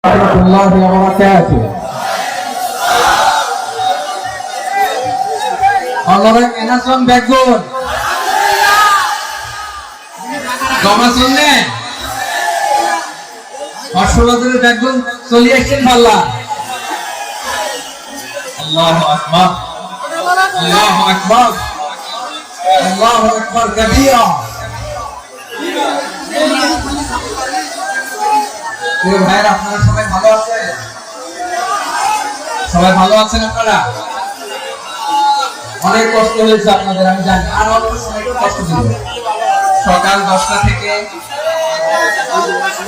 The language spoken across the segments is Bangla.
warahmatullahi wabarakatuh. Orang enason background. Gama sunne. Masyaallah background চলি আসছেন আল্লাহ। Allahu akbar. Allahu akbar. Allahu akbar kabira. ভাইরা আপনারা সবাই ভালো আছেন? সবাই ভালো আছেন আপনারা? অনেক কষ্ট হয়েছে আপনাদের, আমি জানি। আর অল্প সময় কষ্ট দিল। সকাল 10টা থেকে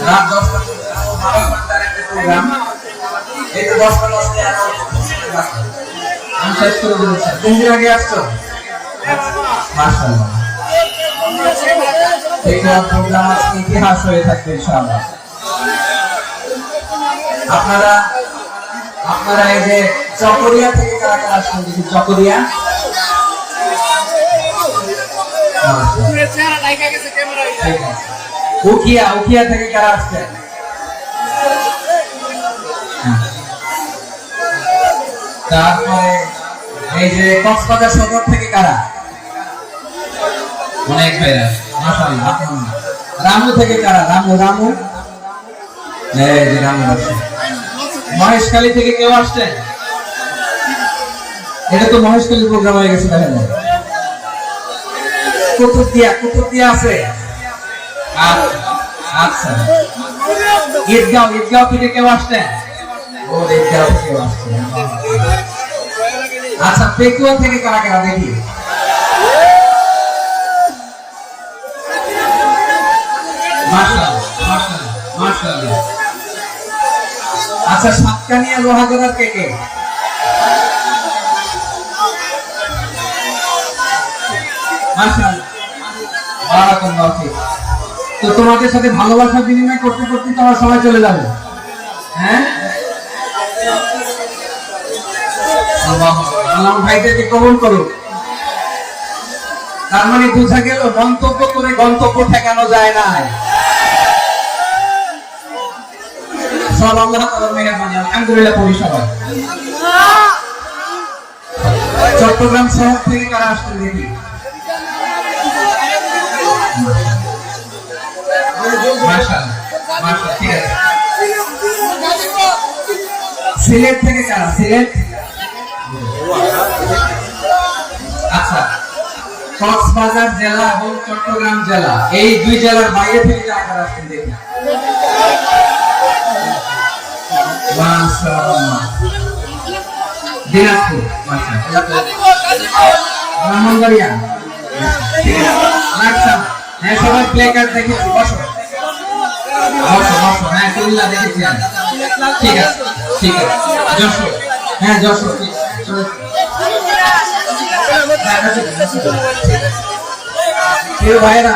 রাত 10টা প্রোগ্রাম। এই তো 10টা আমি শেষ করে দিয়েছি। 3 দিন আগে আসছো? মাশাআল্লাহ। এই প্রোগ্রাম আজকে ইতিহাস হয়ে থাকবে ইনশাআল্লাহ। আপনারা এই যে চকরিয়া থেকে কারা কারা আসছেন দেখি? চকরিয়া উখিয়া থেকে কারা আসছেন? তারপরে এই যে কক্সবাজার সদর থেকে কারা? অনেক ভাইরা মাশাআল্লাহ। রামু থেকে কারা? রামু এই যে রামু আসছে। মহেশখালী থেকে কেউ আসছেন? এটা তো মহেশখালী প্রোগ্রাম হয়ে গেছে। দেখেন কুতুবদিয়া আছে। আচ্ছা ঈদগাঁও থেকে কেউ আসছেন? ও ঈদগাঁও থেকে কেউ আসছেন। আচ্ছা পেকুয়া থেকে কারা কারা দেখি? মাশাআল্লাহ। আচ্ছা সাতকানিয়া লোহাগড়ার কে কে? মাশাআল্লাহ বারাকাল্লাহু ফিক। তো তোমাদের সাথে ভালোবাসা বিনিময় করতে করতে তোমার সময় চলে যাবে। হ্যাঁ আল্লাহ ভাইদেরকে কবুল করুন। তার মানে বোঝা গেল মন্তব্য করে গন্তব্য ঠেকানো যায় না। সব আল্লাহ তাআলার মেহেরবানি। আলহামদুলিল্লাহ পড়ি সবাই। চট্টগ্রাম শহর থেকে কারা আসছেন দেখি? মাশাআল্লাহ ঠিক আছে। সিলেট থেকে কারা? সিলেট আচ্ছা। কক্সবাজার জেলা এবং চট্টগ্রাম জেলা, এই দুই জেলার বাইরে থেকে কারা আসছেন দেখি? মাশাআল্লাহ। দিনাজপুর মাশাআল্লাহ। ব্রাহ্মণবাড়িয়া আচ্ছা। হ্যাঁ সবাই প্লে কার্ড দেখেছি। বসো। হ্যাঁ কুমিল্লা দেখেছি আমি। ঠিক আছে যশোর। হ্যাঁ যশোর ঠিক আছে। ভাইরা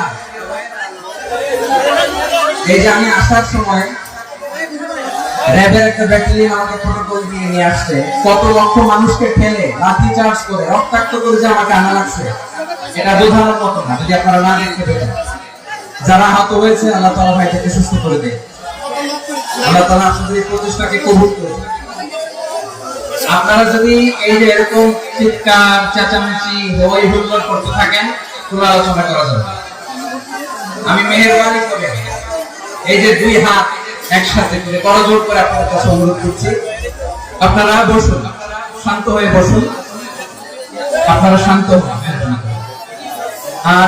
এই যে আমি আসার সময় র্যাবের একটা ব্যাটালিয়ন আমাকে প্রোটোকল দিয়ে নিয়ে আসছে। কত লক্ষ মানুষকে ঠেলে লাঠি চার্জ করে রক্তাক্ত করে যে আমাকে আনা লাগছে, এটা বোঝানোর মতো না যদি আপনারা না দেখতে পেতেন। যারা আহত হয়েছে আল্লাহ তাআলা ভাইদেরকে সুস্থ করে দেয়। আল্লাহ তাআলা আপনাদের এই প্রচেষ্টাকে কবুল করুন। আপনারা যদি এই যে এরকম চিৎকার চেঁচামেচি হই হুল্লোড় করতে থাকেন, কোনো আলোচনা করা যাবে না। আমি মেহেরবানি করে এই যে দুই হাত একসাথে করে করজোড় করে আপনাদের কাছে অনুরোধ করছি, আপনারা বসুন, শান্ত হয়ে বসুন। আপনারা শান্ত হন। আর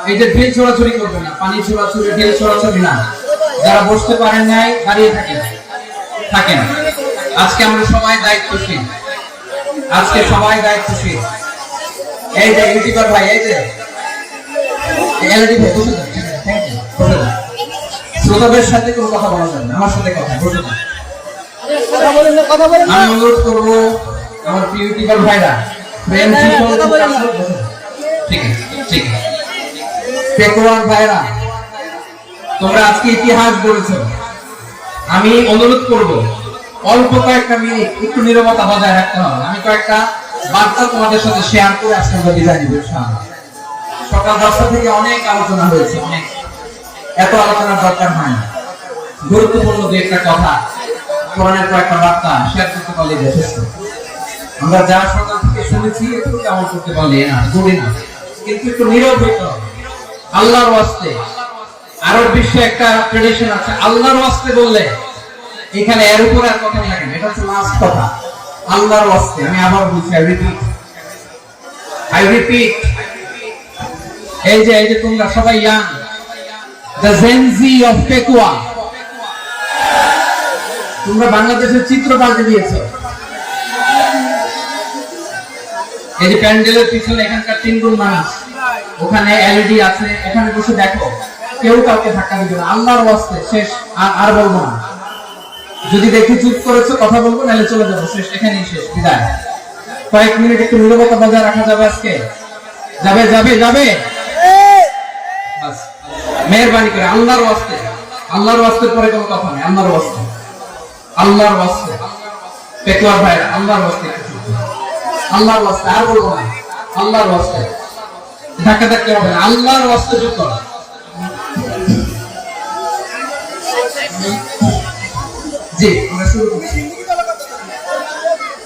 এই যে ঢিল ছোড়াছুড়ি করবেন না, পানি ছোড়াছুড়ি ঢিল ছোড়াছুড়ি না। যারা বসতে পারেন নাই দাঁড়িয়ে থাকেন। আজকে আমরা সবাই দায়িত্বশীল। এই যে ইউটিউবার ভাই, এই যে এলডি ভাই বসে যান। Thank you. বসে যান। শ্রোতাদের সাথে কোনো কথা বলা যাবে না, আমার সাথে কথা বসে যান। আমি অনুরোধ করবো আমার প্রিয় ইউটিউবার ভাইরা প্রেম ঠিক আছে পেকুয়ার ভাইরা, তোমরা আজকে ইতিহাস গড়েছ। আমি অনুরোধ করব অল্প কয়েকটা মিনিট একটু নীরবতা বজায় রাখতে হবে। আমি কয়েকটা বার্তা তোমাদের সাথে শেয়ার করে আজকে আমরা বিদায় নিব ইনশাআল্লাহ। সকাল 10টা থেকে অনেক আলোচনা হয়েছে, অনেক। এত আলোচনার দরকার হয় না। গুরুত্বপূর্ণ দু একটা কথা কোরআনের কয়েকটা বার্তা শেয়ার করতে পারলে যথেষ্ট। আমরা যা সকাল থেকে শুনেছি একটু কেমন করতে পারলে না জুড়ে না, কিন্তু একটু নীরব হইতে হবে আল্লাহর ওয়াস্তে। আরব বিশ্বে একটা ট্রেডিশন আছে, আল্লাহর ওয়াস্তে বললে এখানে এর উপরে আর কথা লাগে না, এটা হচ্ছে লাস্ট কথা। আল্লাহর ওয়াস্তে, আমি আবার বলছি, আই রিপিট, এই যে তোমরা সবাই young, the Gen Z of Pekua, তোমরা বাংলাদেশের চিত্র পাল্টে দিয়েছো। এই যে প্যান্ডেলের পিছনে এখানকার 3 রুম মানুষ, ওখানে এলইডি আছে, এখানে বসে দেখো, কেউ কাউকে ধাক্কা দিবে না। আল্লাহর ওয়াস্তে শেষ, আর বলবো না। যদি দেখি চুপ করেছো কথা বলবো, নাহলে চলে যাবো, শেষ, এখানেই শেষ, বিদায়। কয়েক মিনিট একটু নীরবতা বজায় রাখা যাবে আজকে? যাবে যাবে যাবে, বাস মেহেরবানি করে আল্লাহর ওয়াস্তে। আল্লাহর ওয়াস্তের পরে কোনো কথা নেই, আল্লাহর ওয়াস্তে, আল্লাহর ওয়াস্তে। পেকুয়ার ভাইরা, আল্লাহর ওয়াস্তে, আল্লাহর ওয়াস্তে, আর বলবো না, আল্লাহর ওয়াস্তে। ধাক্কা ধাক্কা হবে না, আল্লাহর ওয়াস্তে চুপ করো। জি, আমরা শুরু করছি।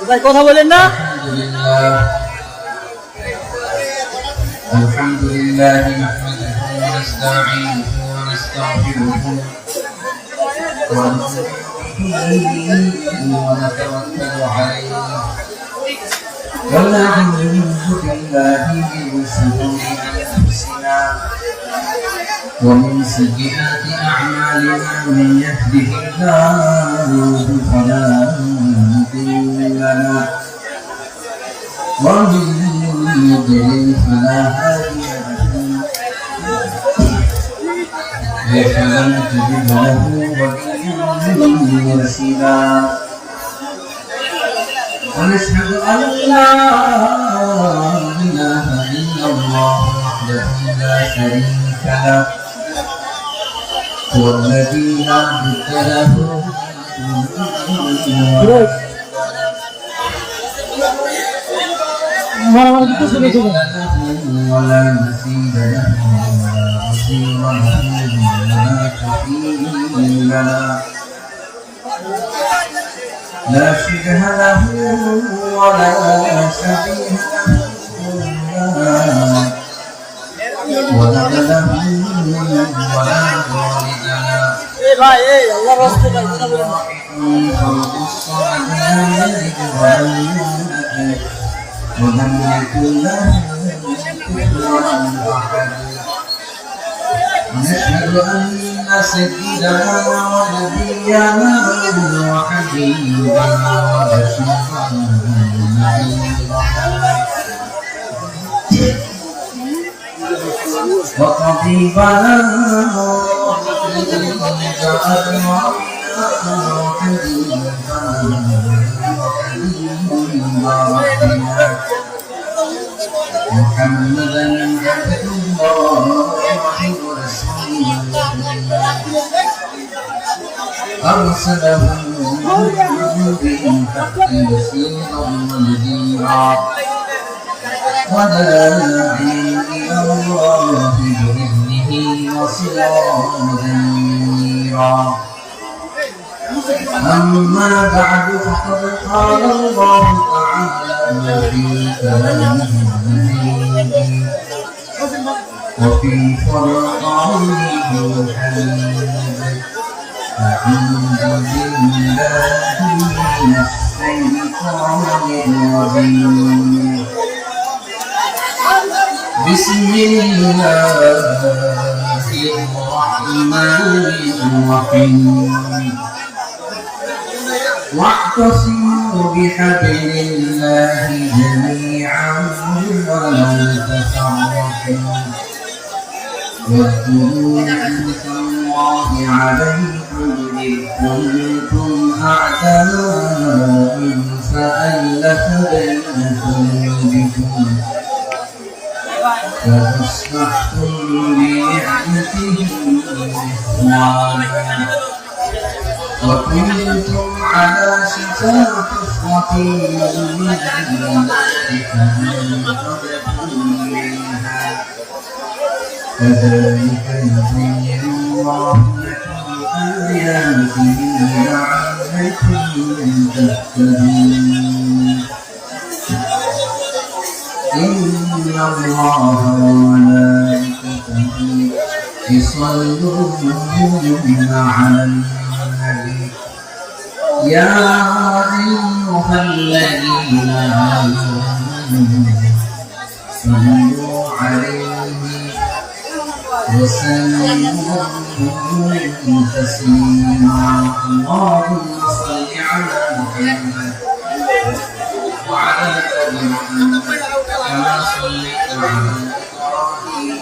ভাই কথা বলেন না। আলহামদুলিল্লাহ নাহমাদুহু ওয়া নাস্তাঈনুহু ওয়া নাস্তাগফিরুহু ওয়া নাতাওয়াক্কালু আলাইহি ওয়া না'উযু বিল্লাহি মিন শুরুরি আনফুসিনা ومن سيئات أعمالنا من يهده الله فلا مضل له ومن يضلل فلا هادي له فلن تجد له وليا مرشدا ونشهد أن لا إله إلا الله وحده لا شريك له هو الذي لا ضد له ولا مثيل له ولا نصير له ولا كفيل له لا شبه له ولا شبيه له ولا له ولا والد له ভাই এই আল্লাহর রাস্তায় ভাই কথা বলেন না। خلق الصمد لم يلد ولم يولد ولم يكن له كفوا احد ونشهد ان سيدنا ونبينا وحبيبنا وشفيعنا وطبيبنا محمدا عبد الله ورسوله أرسله بالحق بشيرا ونذيرا وداعيا إلى الله بإذنه وسراجا منيرا أما بعد فقد قال الله تعالى في كلامه المجيد وفي فرقانه الحميد أعوذ بالله من الشيطان الرجيم بسم الله الرحمن الرحيم واعتصموا بحبل الله جميعا ولا تفرقوا واذكروا نعمة الله عليكم إذ كنتم أعداء فألف بين قلوبكم فأصبحتم بنعمته إخوانا وكنتم على شفا حفرة من النار فأنقذكم منها كذلك يبين الله لكم آياته لعلكم إن الله وملائكته يصلون على النبي يا أيها الذين آمنوا صلوا عليه وسلموا تسليما اللهم صل على محمد وعلى آل محمد كما صليت على إبراهيم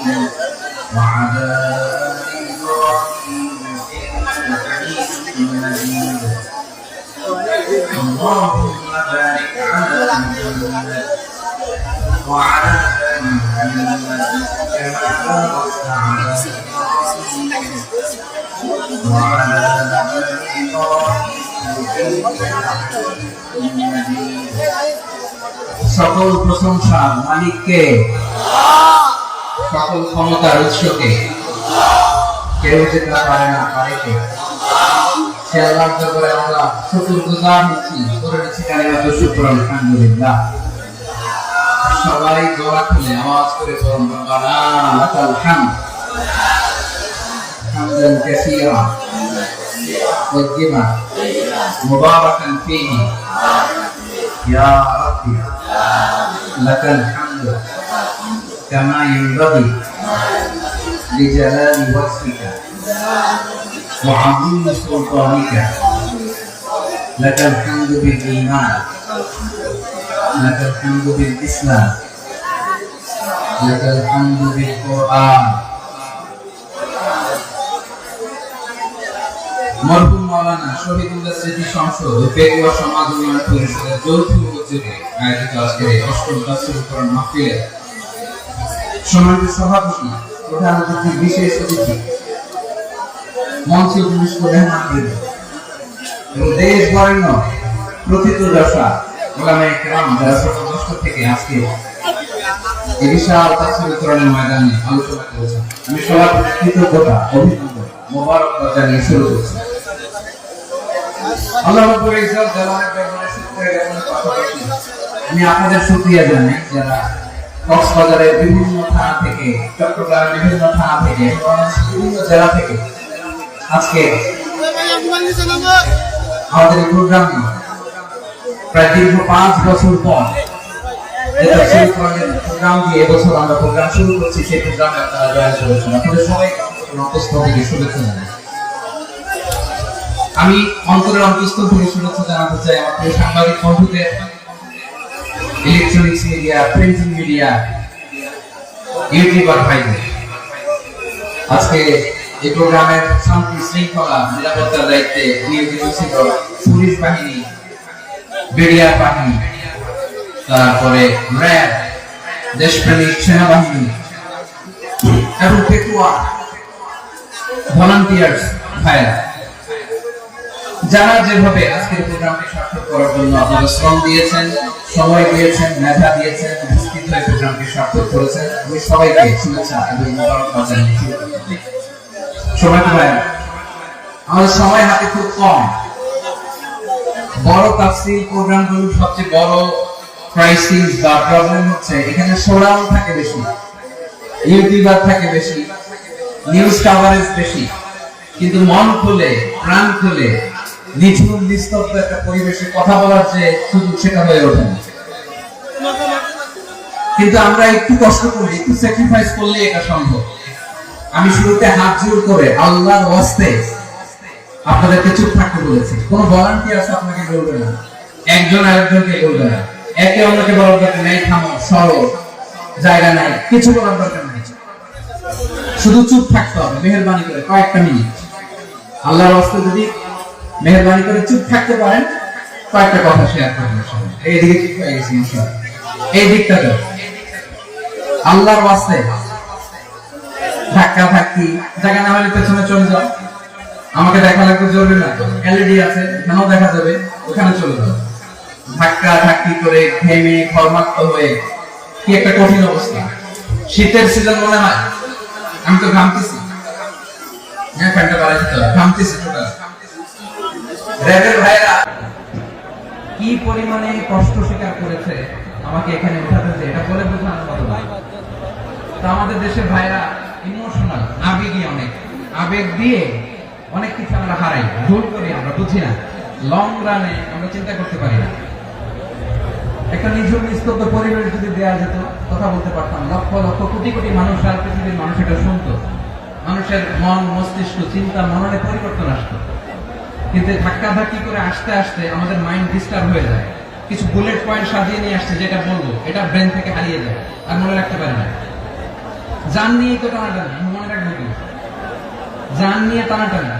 وعلى آل إبراهيم إنك حميد مجيد اللهم بارك على محمد وعلى آل محمد كما باركت على إبراهيم وعلى آل إبراهيم সকল প্রশংসা মালিককে, সকল ক্ষমতার উৎসকে, কেউ যেতে পারে না, পারে কে? সে আল্লাহর দরবারে আমরা শুকরগুজার হচ্ছি, করে নিচ্ছি কালিমাতুশ শুকর আলহামদুলিল্লাহ। সবাই দোয়া খুলে আওয়াজ করে বলুন রব্বানা লাকাল হামদ হামদান কাসীরা ওয়াজ্জিমা মুবারাকান ফীহি ইয়া রাব্বি লাকাল হামদ কামা ইয়ানবাগি লিজালালি ওয়াজহিকা ওয়া আযীমি সুলতানিকা লাকাল হামদু বিল ঈমান لك الحمد بالإسلام لك الحمد بالقرآن মরহুম মাওলানা শহীদুল্লাহ স্মৃতি সংসদ ও পেকুয়া সমাজ উন্নয়ন পরিষদের যৌথ উদ্যোগে আয়োজিত আজকের অষ্টম তাফসীর কোরআন মাহফিলে সম্মানিত সভাপতি, প্রধান অতিথি, বিশেষ অতিথি, মঞ্চে উপবিষ্ট মেহমানবৃন্দ এবং দেশ বরেণ্য প্রথিতযশা ওলামায়ে কেরাম যারা ছোট থেকে আজকে এই বিশাল তাফসীর কোরআনের ময়দানে আলোচনা করেছেন, আমি সবার প্রতি কৃতজ্ঞতা, অভিনন্দন, মোবারকবাদ জানিয়ে শুরু করছি। আল্লাহ রাব্বুল ইজ্জত জালালের দরবারে শুকরিয়া জ্ঞাপনের পাশাপাশি আমি আপনাদের শুকরিয়া জানাই যারা কক্সবাজারের বিভিন্ন থানা থেকে, চট্টগ্রামের বিভিন্ন থানা থেকে, বিভিন্ন জেলা থেকে আজকে আমাদের এই প্রোগ্রামে প্রায় দীর্ঘ 5 বছর পর প্রোগ্রাম দিয়ে এবছর আমরা প্রোগ্রাম শুরু করছি, সেই প্রোগ্রামে আপনারা জয়েন করেছেন। আপনাদের সবাইকে অন্তঃস্থল থেকে শুভেচ্ছা জানাই। আমি অন্তরের অন্তঃস্থল থেকে শুভেচ্ছা জানাতে চাই আমার প্রিয় সাংবাদিক বন্ধুদের, electronics media, printing media, YouTuber ভাইদের। আজকে এই প্রোগ্রামের শান্তি শৃঙ্খলা নিরাপত্তার দায়িত্বে নিয়োজিত ছিল পুলিশ বাহিনী, বিডিআর বাহিনী, তারপরে র্যাব, দেশপ্রেমিক সেনাবাহিনী এবং পেকুয়া ভলান্টিয়ার্স ভাইরা, যারা যেভাবে আজকের প্রোগ্রামটি সার্থক করার জন্য আপনারা শ্রম দিয়েছেন, সময় দিয়েছেন, মেধা দিয়েছেন, উপস্থিত হয়ে প্রোগ্রামটি সার্থক করেছেন, আমি সবাইকে শুভেচ্ছা এবং মোবারকবাদ জানিয়ে শুরু করছি। সময় তো ভাই আমাদের সময় হাতে খুব কম। বড় তাফসীর প্রোগ্রামগুলোর সবচেয়ে বড় ক্রাইসিস বা প্রবলেম হচ্ছে এখানে শোডাউন থাকে বেশি, ইউটিউবার থাকে বেশি, নিউজ কভারেজ বেশি, কিন্তু মন খুলে, প্রাণ খুলে, নিঝুম নিস্তব্ধ একটা পরিবেশে কথা বলার যে সুযোগ সেটা হয়ে ওঠে না। কিন্তু আমরা একটু কষ্ট করি, একটু স্যাক্রিফাইস করলে এটা সম্ভব। আমি শুরুতে হাত জোর করে আল্লাহর ওয়াস্তে আপনাদেরকে চুপ থাকতে বলেছি। কোনো ভলান্টিয়ার্স আপনাকে বলবে না, একজন আরেকজনকে বলবে না, একে অন্যকে বলার দরকার নেই, থামো, সরো, জায়গা নাই, কিছু বলার দরকার নেই, শুধু চুপ থাকতে হবে মেহেরবানি করে কয়েকটা মিনিট। আল্লাহর ওয়াস্তে যদি মেহেরবানি করে চুপ থাকতে পারেন, কয়েকটা কথা শেয়ার করবেন। এইদিকে ঠিক হয়ে গেছি, এই দিকটা তো আল্লাহর ওয়াস্তে ধাক্কা ধাক্কি জায়গা না হলে পেছনে চলে যাও। আমাকে দেখা লাগবে জরুরি না, এলইডি আছে, এখানেও দেখা যাবে, ওখানে চলে যাও। ধাক্কা ধাক্কি করে ঘেমে ঘর্মাক্ত হয়ে কি একটা কঠিন অবস্থা। শীতের সিজন মনে হয়, আমি তো ঘামতেছি, হ্যাঁ ফ্যানটা বাড়াই দিতে হবে, ঘামতেছি টোটাল। র্যাবের ভাইরা কি পরিমাণে কষ্ট স্বীকার করেছে আমাকে এখানে উঠাতে, যে এটা বলে বোঝানোর মতো না। তো আমাদের দেশের ভাইরা ইমোশনাল, আবেগী, অনেক আবেগ দিয়ে অনেক কিছু আমরা হারাই, ভুল করি, আমরা বুঝি না, লং রানে আমরা চিন্তা করতে পারি না। একটা নিঝুম নিস্তব্ধ পরিবেশ যদি দেওয়া যেত, কথা বলতে পারতাম, লক্ষ লক্ষ কোটি কোটি মানুষ আর পৃথিবীর মানুষ এটা শুনতো, মানুষের মন মস্তিষ্ক চিন্তা মননে পরিবর্তন আসতো। কিন্তু ধাক্কাধাক্কি করে আসতে আসতে আমাদের মাইন্ড ডিস্টার্ব হয়ে যায়। কিছু বুলেট পয়েন্ট সাজিয়ে নিয়ে আসছে, যেটা বলবো এটা ব্রেন থেকে হারিয়ে যায়, আর মনে রাখতে পারে না। জান নিয়ে তো টানাটানি, মনে রাখবো কি, জান নিয়ে টানাটানি।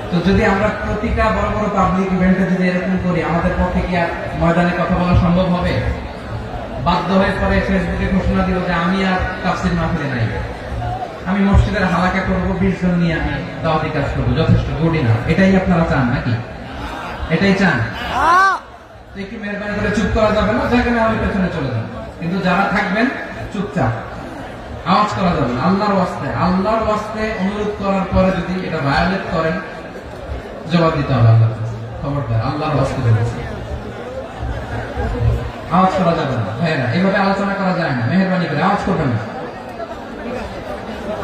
তো যদি আমরা প্রতিটা বড় বড় পাবলিক ইভেন্টে যদি এরকম করি, আমাদের পক্ষে কি আর ময়দানে কথা বলা সম্ভব হবে? বাধ্য হয়ে পরে ফেসবুকে ঘোষণা দিল যে আমি আর তাফসীর মাহফিলে নাই, আমি মসজিদের হালাকা করবো, 20 জন নিয়ে আমি দাওয়াতি কাজ করবো, যথেষ্ট গুডি না। এটাই আপনারা চান নাকি? এটাই চান? তো একটু মেহরবানি করে চুপ করা যাবে না, যেখানে আমি পেছনে চলে যাবো, কিন্তু যারা থাকবেন চুপচাপ, আওয়াজ করা যাবে না। আল্লাহর ওয়াস্তে অনুরোধ করার পরে যদি এটা ভায়োলেট করেন, জবাব দিতে হবে আল্লাহর কাছে। খবরদার, আল্লাহর ওয়াস্তে বলেছি, আওয়াজ করা যাবে না। ভাইয়েরা, এইভাবে আলোচনা করা যায় না, মেহরবানি করে আওয়াজ করবেন না।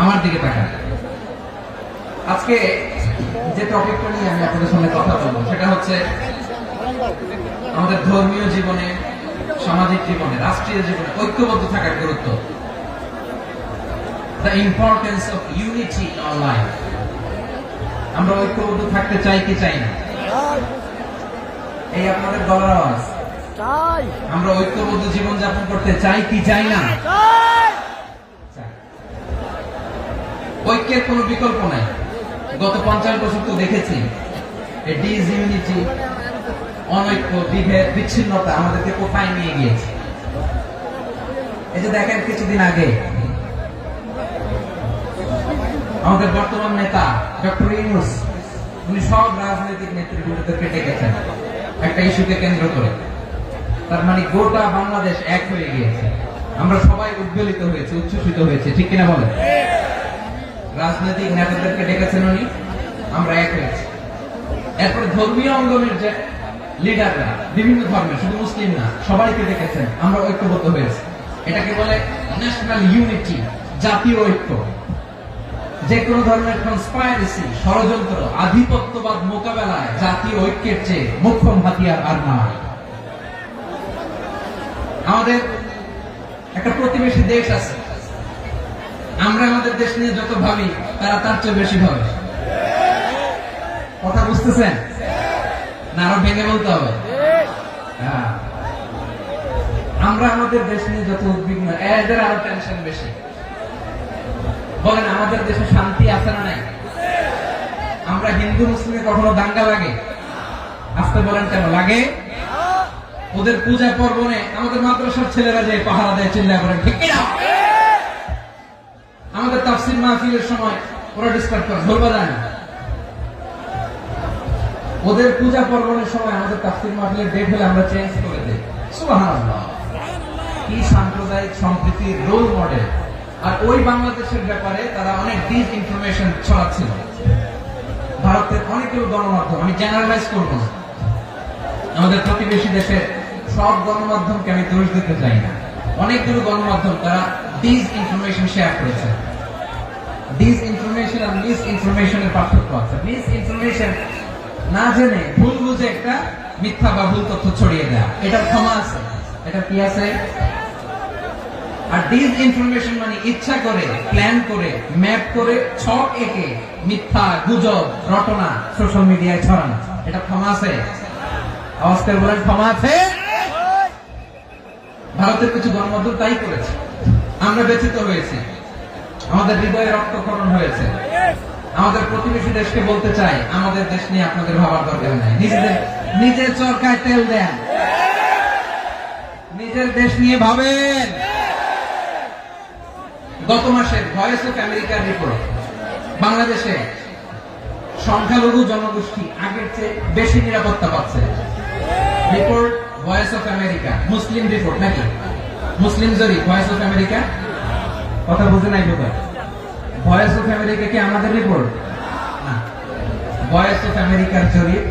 আমার দিকে তাকান। আজকে যে টপিকটা নিয়ে আমি আপনাদের সামনে কথা বলবো, সেটা হচ্ছে আমাদের ধর্মীয় জীবনে, সামাজিক জীবনে, রাষ্ট্রীয় জীবনে ঐক্যবদ্ধ থাকার গুরুত্ব। The importance of unity in our life. আমরা ঐক্যবদ্ধ থাকতে চাই কি চাই না? এই আপনাদের গলার আওয়াজ। আমরা ঐক্যবদ্ধ জীবন যাপন করতে চাই কি চাই না? ঐক্যের কোনো বিকল্প নাই। গত 50 বছর তো দেখেছি ডিসইউনিটি, অনৈক্য, বিভেদ, বিচ্ছিন্নতা আমাদেরকে কোথায় নিয়ে গিয়েছে। এই যে দেখেন, কিছুদিন আগে আমাদের বর্তমান নেতা ডক্টর ইউনূস, উনি সব রাজনৈতিক নেতৃবৃন্দদেরকে ডেকেছেন একটা ইস্যুকে কেন্দ্র করে। তার মানে গোটা বাংলাদেশ এক হয়ে গিয়েছে। আমরা সবাই উদ্বেলিত হয়েছে, উচ্ছ্বসিত হয়েছে, ঠিক কিনা বলেন? রাজনৈতিক নেতাদেরকে ডেকেছেন উনি, আমরা এক হয়েছি। এরপরে ধর্মীয় অঙ্গনের যে লিডাররা, বিভিন্ন ধর্মের, শুধু মুসলিম না, সবাইকে ডেকেছেন, আমরা ঐক্যবদ্ধ হয়েছি। এটাকে বলে ন্যাশনাল ইউনিটি, জাতীয় ঐক্য। যে কোনো ধরনের কনস্পাইরেসি, ষড়যন্ত্র, আধিপত্যবাদ মোকাবেলায় জাতীয় ঐক্যের চেয়ে মোক্ষম হাতিয়ার আর নাই। আমাদের একটা প্রতিবেশী দেশ আছে, আমরা আমাদের দেশ নিয়ে যত ভাবি, তারা তার চেয়ে বেশি ভাবে। কথা বুঝতেছেন না? আরো ভেঙে বলতে হবে। হ্যাঁ, আমরা আমাদের দেশ নিয়ে যত উদ্বিগ্ন, এদের আরো টেনশন বেশি। বলেন, আমাদের দেশে শান্তি আছে না নাই? আমরা হিন্দু মুসলিমে কখনো দাঙ্গা লাগে? আসতে বলেন, কেন লাগে? ওদের পূজা পর্বণে আমাদের মাদ্রাসার ছেলেরা যে পাহারা দেয়, চিল্লা করে, ঠিক কিনা? আমাদের তাফসীর মাহফিলের সময় ওরা ডিস্টার্ব করে, বলবা যায় না। ওদের পূজা পর্বণের সময় আমাদের তাফসীর মাহফিলের ডেট হলে আমরা চেঞ্জ করে দেই। সুবহানাল্লাহ, কি সাম্প্রদায়িক সম্প্রীতির রোল মডেল। আর ওই বাংলাদেশের ব্যাপারে তারা অনেক ডিস ইনফরমেশন ছড়াচ্ছিল। ভারতের অনেকগুলো গণমাধ্যম, আমি জেনারেলাইজ করব না, আমাদের প্রতিবেশী দেশের সব গণমাধ্যমকে আমি দোষ দিতে চাই না, অনেকগুলো গণমাধ্যম তারা ডিস ইনফরমেশন শেয়ার করেছে। ডিস ইনফরমেশন আর মিস ইনফরমেশনের পার্থক্য আছে। মিস ইনফরমেশন না জেনে ভুল বুঝে একটা মিথ্যা বা ভুল তথ্য ছড়িয়ে দেয়া, এটার ক্ষমা আছে, এটা কি আছে। আর ডিস ইনফরমেশন মানে ইচ্ছা করে, প্ল্যান করে, ম্যাপ করে, ছক এঁকে মিথ্যা, গুজব, রটনা সোশ্যাল মিডিয়ায় ছড়ানো, এটা ক্ষমা আছে? আওয়াজ করে বলেন, ক্ষমা আছে? ভারতের কিছু গণমাধ্যম তাই করেছে, আমরা ব্যথিত হয়েছি, আমাদের হৃদয়ে রক্তক্ষরণ হয়েছে। আমাদের প্রতিবেশী দেশকে বলতে চাই, আমাদের দেশ নিয়ে আপনাদের ভাবার দরকার নাই, নিজের চরকায় তেল দেন, নিজের দেশ নিয়ে ভাবেন। গত মাসে ভয়েস অফ আমেরিকার রিপোর্ট, বাংলাদেশে সংখ্যালঘু জনগোষ্ঠী আগের চেয়ে বেশি নিরাপত্তা পাচ্ছে। Report voice of America, Muslim report নাকি? মুসলিম জরিপ, ভয়েস অফ আমেরিকা। কথা বুঝে নাই বোধ হয়। ভয়েস অফ আমেরিকা কি আমাদের রিপোর্ট? না, ভয়েস অফ আমেরিকার জরিপ,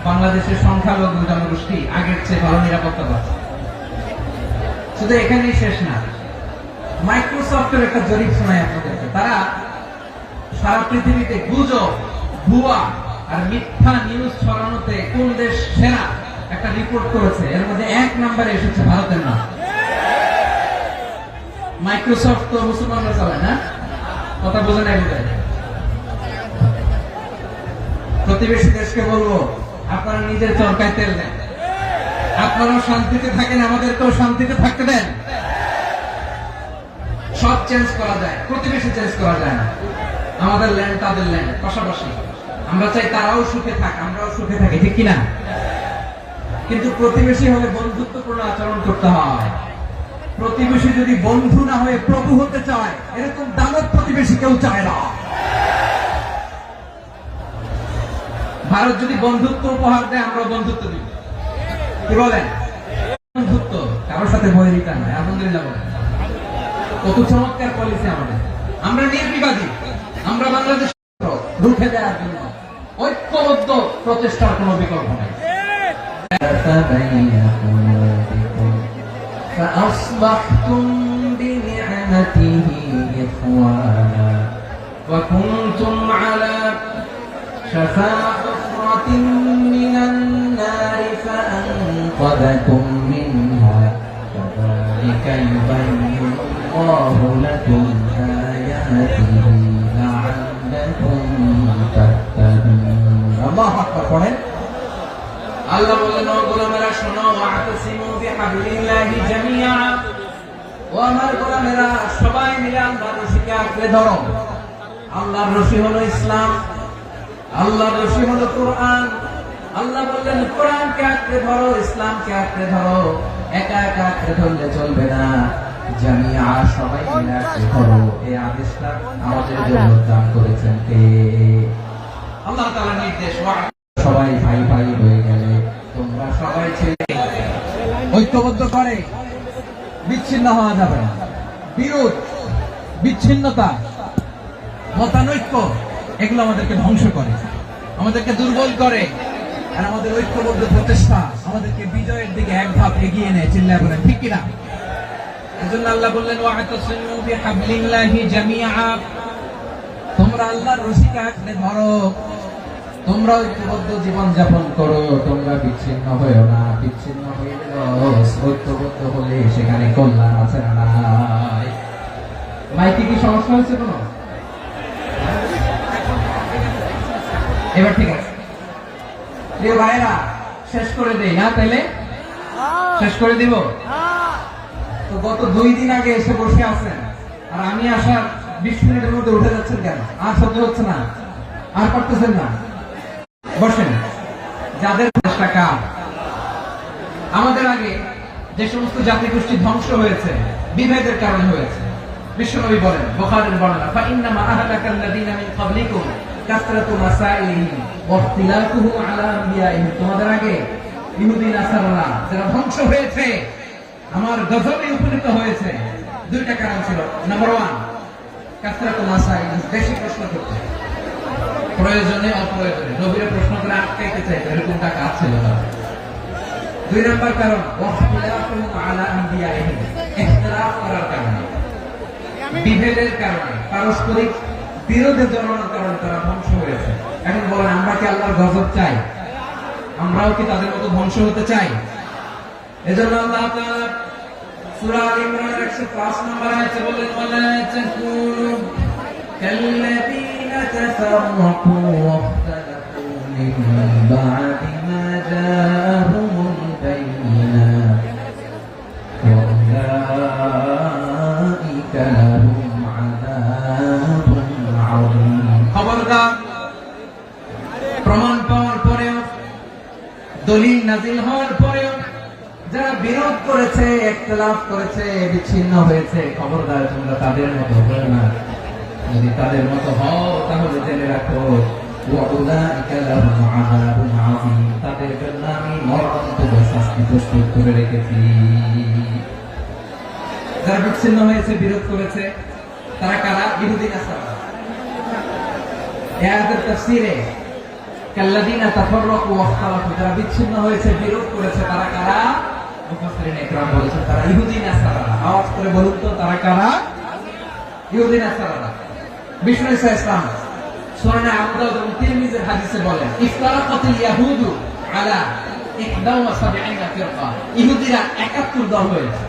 বাংলাদেশের সংখ্যালঘু জনগোষ্ঠী আগের চেয়ে ভালো নিরাপত্তা পাচ্ছে। শুধু এখানেই শেষ না, মাইক্রোসফটের একটা জরিপ শোনায় আপনাদেরকে। তারা সারা পৃথিবীতে গুজব, ভুয়া আর মিথ্যা নিউজ ছড়ানোতে কোন দেশ সেরা একটা রিপোর্ট করেছে। এর মধ্যে 1 নম্বরে এসেছে ভারতের নাম। মাইক্রোসফট তো মুসলমানরা চালায় না, কথা বোঝে নাই বোধ হয়। প্রতিবেশী দেশকে বলবো, আপনারা নিজের চরকায় তেল দেন, আপনারাও শান্তিতে থাকেন, আমাদেরকেও শান্তিতে থাকতে দেন। সব চেঞ্জ করা যায়, প্রতিবেশী চেঞ্জ করা যায় না। আমাদের ল্যান্ড তাদের ল্যান্ড, পাশাপাশি। আমরা চাই তারাও সুখে থাক, আমরাও সুখে থাকি, ঠিক কিনা? কিন্তু প্রতিবেশী হলে বন্ধুত্বপূর্ণ আচরণ করতে হয়। প্রতিবেশী যদি বন্ধু না হয়ে প্রভু হতে চায়, এরকম দানব প্রতিবেশী কেউ চায় না। ভারত যদি বন্ধুত্ব উপহার দেয়, আমরা বন্ধুত্ব দিব। কি বলেন? বন্ধুত্ব কারোর সাথে বৈরিতা নয়। আলহামদুলিল্লাহ বলেন। কত চমৎকার পলিসি আমাদের। আমরা নির্বিবাদী, আমরা বাংলাদেশ রুখে দেওয়ার জন্য ঐক্যবদ্ধ প্রচেষ্টার কোনো বিকল্প নেই। فأصبحتم بنعمته إخوانا وكنتم على شفا حفرة من النار فأنقذكم منها كذلك يبين الله لكم آياته لعلكم تهتدون الله أكبر পড়েন আল্লাহ বলেন, ও গোলামেরা শোনো, ওয়াতাসিমু বিহাবলিল্লাহি জামিআ, ও আমার গোলামেরা সবাই মিলে আল্লাহর রশিকে আঁকড়ে ধরো। আল্লাহর রশি হলো ইসলাম, আল্লাহর রশি হলো কোরআন। আল্লাহ বললেন কোরআনকে আঁকড়ে ধরো, ইসলামকে আঁকড়ে ধরো। একা একা আঁকড়ে ধরলে চলবে না, জামিআ সবাই মিলে আঁকড়ে ধরো। এই আদেশটা আমাদের জন্য দান করেছেন কে? আল্লাহ তাআলার নির্দেশ। সবাই ভাই ভাই হয়ে গেলে তোমরা সবাই ছেলে ঐক্যবদ্ধ করে বিচ্ছিন্ন হওয়া যাবে না। বিরোধ, বিচ্ছিন্নতা, মতানৈক্য এগুলো আমাদেরকে ধ্বংস করে, আমাদেরকে দুর্বল করে। আর আমাদের ঐক্যবদ্ধ প্রচেষ্টা আমাদেরকে বিজয়ের দিকে এক ধাপ এগিয়ে নেয়। চিল্লায় বলেন ঠিক কিনা? এজন্য আল্লাহ বললেন, ওয়াতাসিমু বিহাবলিল্লাহি জামিআ, তোমরা আল্লাহর রশিকে আঁকড়ে ধরো, তোমরা ঐক্যবদ্ধ জীবন যাপন করো, তোমরা বিচ্ছিন্ন হয়েও না। বিচ্ছিন্ন হয়ে ঐক্যবদ্ধ হলে সেখানে কল্যাণ আছে না নাই? মাইকে কি সমস্যা হয়েছে কোনো? এবার ঠিক আছে প্রিয় ভাইরা, শেষ করে দেই না? তাইলে শেষ করে দিব। তো গত 2 দিন আগে এসে বসে আছেন, আর আমি আসার 20 মিনিটের মধ্যে উঠে যাচ্ছেন কেন? আর সহ্য হচ্ছে না? আর পারতেছেন না? বসেন। যাদের টাকা, আমাদের আগে যে সমস্ত জাতি গোষ্ঠী ধ্বংস হয়েছে বিভেদের কারণে হয়েছে। বিশ্বনবী বলেন, বুখারীর বর্ণনা, ফাইন্নামা আহলাকাল্লাযীনা মিন ক্বাবলিকুম কাসরাতু মাসাইলিহিম ওয়া ইখতিলাফুহুম আলা আনবিয়াইহিম, তোমাদের আগে ইহুদি নাসারারা যারা ধ্বংস হয়েছে, আমার গজবে উপনীত হয়েছে, 2টা কারণ ছিল। নাম্বার 1, কাসরাতু মাসাইলিহিম, বেশি প্রশ্ন করতে, প্রয়োজনে অপ্রয়োজনে নবীর প্রশ্ন করে আটকাইতে চাইতো, এরকমটা কাজ ছিল তার। 2 নম্বর কারণ, ওয়াখতিলাফুহুম আলা আনবিয়াইহিম, ইখতিলাফ করার কারণে, বিভেদের কারণে, পারস্পরিক বিরোধে জড়ানোর কারণে তারা ধ্বংস হয়েছে। এখন বলেন, আমরা কি আল্লাহর গজব চাই? আমরাও কি তাদের মতো ধ্বংস হতে চাই? এজন্য আল্লাহ তাআলা সূরা আল ইমরানের 105 নম্বর আয়াতে বলেন, ওয়ালা তাকুনু কাল্লাযীনা তাফাররাকু ওয়াখতালাফু মিন বা'দি মা জাআহুমুল বায়িনাত ওয়া উলাইকা লাহুম আযাবুন আযীম। খবরদার, প্রমাণ পাওয়ার পরেও, দলিল নাজিল হওয়ার পরেও যারা বিরোধ করেছে, ইখতিলাফ করেছে, বিচ্ছিন্ন হয়েছে, খবরদার তোমরা তাদের মতো হও না। যদি তাদের মতো হও তাহলে জেনে রাখো, ওয়া উলাইকা লাহুম আযাবুন আযীম, তাদের জন্য আমি মরণান্তর শাস্তি প্রস্তুত করে রেখেছি। যারা বিচ্ছিন্ন হয়েছে, বিরোধ করেছে, তারা কারা? ইহুদি নাসারা। এই আয়াতের তাফসীরে কাল্লাযীনা তাফাররাকু ওয়াখতালাফু, যারা বিচ্ছিন্ন হয়েছে, বিরোধ করেছে, তারা কারা? মুফাসসিরিন ইকরাম বলেছেন তারা ইহুদি নাসারা। আওয়াজ করে বলুন তো, তারা কারা? ইহুদি নাসারা। বিষ্ণু ঈসা ইসলাম সুনান আবু দাউদ এবং তিরমিজির হাদিসে বলেন, ইফতারাকাতিল ইয়াহুদু আলা 71 ফিরকা। ইহুদিরা 71 দল হয়েছে।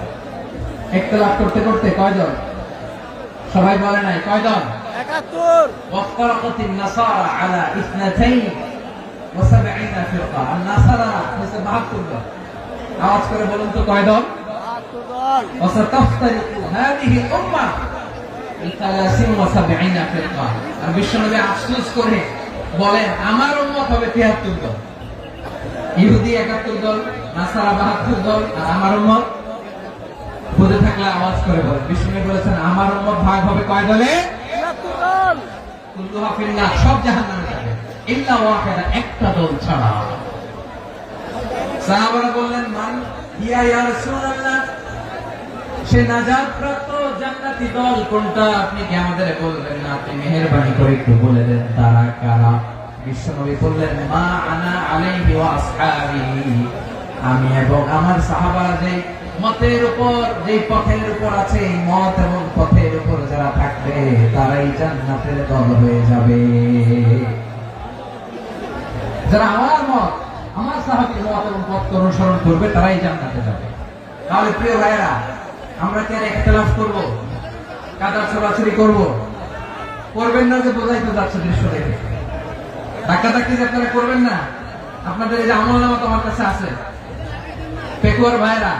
ইখতিলাফ করতে করতে কয় দল? সবাই বলে নাই কয় দল? 71। ওয়াফতারাকাতিন নাসারা আলা 72 ফিরকা। আর নাসারা হচ্ছে 72 দল। আওয়াজ করে বলুন তো কয় দল? 72 দল। ওয়াসাতাফতারিকু হাদিহি উম্মাহ 73 ফিরকা। আর বিশ্বনবী আফসোস করে বলেন, আমার উম্মত হবে 73 দল। ইহুদি 71 দল, নাসারা 72 দল, আর আমার উম্মত বুঝে থাকলে আওয়াজ করে বলেন। বিশ্বনবী বলেছেন, আমার উম্মত ভাগ হবে কয় দলে? 73 দল। কুল্লুহা ফিন্নার, সব জাহান্নামে যাবে, ইল্লা ওয়াহিদা, একটা দল ছাড়া। সাহাবারা বললেন, মান হিয়া ইয়া রাসূলুল্লাহ, সে নাজাত প্রাপ্ত জান্নাতি দল কোনটা? আপনি কি আমাদের বলবেন না? আপনি মেহেরবানি করে একটু বলে দেন তারা কারা? বিশ্বনবী বললেন, মা আনা আলাইহি ওয়া আসহাবি, আমি এবং আমার সাহাবারা যে মতের উপর, যে পথের উপর আছে, এই মত এবং পথের উপর যারা থাকবে তারাই জান্নাতের দল হয়ে যাবে। যারা আমার মত, আমার সাহাবীর মত এবং পথ অনুসরণ করবে তারাই জান্নাতে যাবে। তাহলে প্রিয় ভাইরা, আমরা কি আর ইখতিলাফ করব? কাদা ছড়াছড়ি করব? করবেন না, যে বোঝাই তো যাচ্ছে দৃশ্য দেখে। ধাক্কাধাক্কি যে আপনারা করবেন না। আপনাদের এই যে আমলনামা তো আমার কাছে আছে। পেকুয়ার ভাইরা,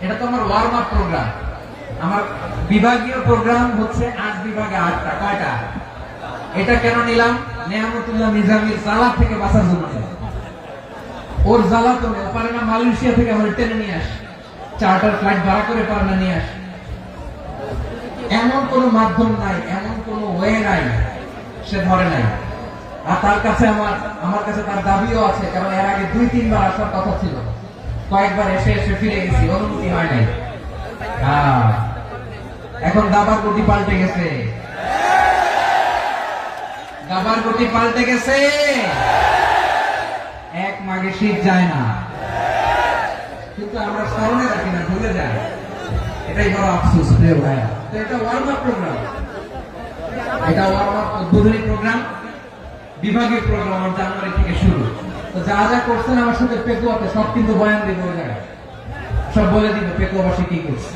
এটা তো আমার ওয়ার্ম আপ প্রোগ্রাম। আমার বিভাগীয় প্রোগ্রাম হচ্ছে 8 বিভাগে 8টা। কয়টা? এটা কেন নিলাম? নেয়ামতুল্লাহ নিজামীর জ্বালা থেকে বাঁচার জন্য। ওর জ্বালা তো নেই, পারে না মালয়েশিয়া থেকে আমার টেনে নিয়ে আসে, চার্টার ফ্লাইট ভাড়া করে পারে না নিয়ে আসে। এমন কোন মাধ্যম নাই, এমন কোন ওয়ে নাই, সে ধরে নাই। আর তার কাছে আমার কাছে তার দাবিও আছে, কারণ এর আগে 2-3 বার আসার কথা ছিল। কয়েকবার এসে এসে ফিরে গেছি, অনুমতি হয় নাই। এখন দাবার গতি পাল্টে গেছে, দাবার গতি পাল্টে গেছে। এক মাঘে শীত যায় না, কিন্তু আমরা স্মরণে রাখি না, ভুলে যাই। এটাই বড় আফসোস প্রিয় ভাইয়া। তো এটা ওয়ার্ম আপ প্রোগ্রাম, এটা ওয়ার্ম আপ উদ্বোধনী প্রোগ্রাম, বিভাগীয় প্রোগ্রাম আমার জানুয়ারি থেকে শুরু। তো যা যা করছেন আমার সাথে পেকুয়াতে, সব কিন্তু বয়ান দিব ওই জায়গায়, সব বলে দিব পেকুয়াবাসী কি করছে।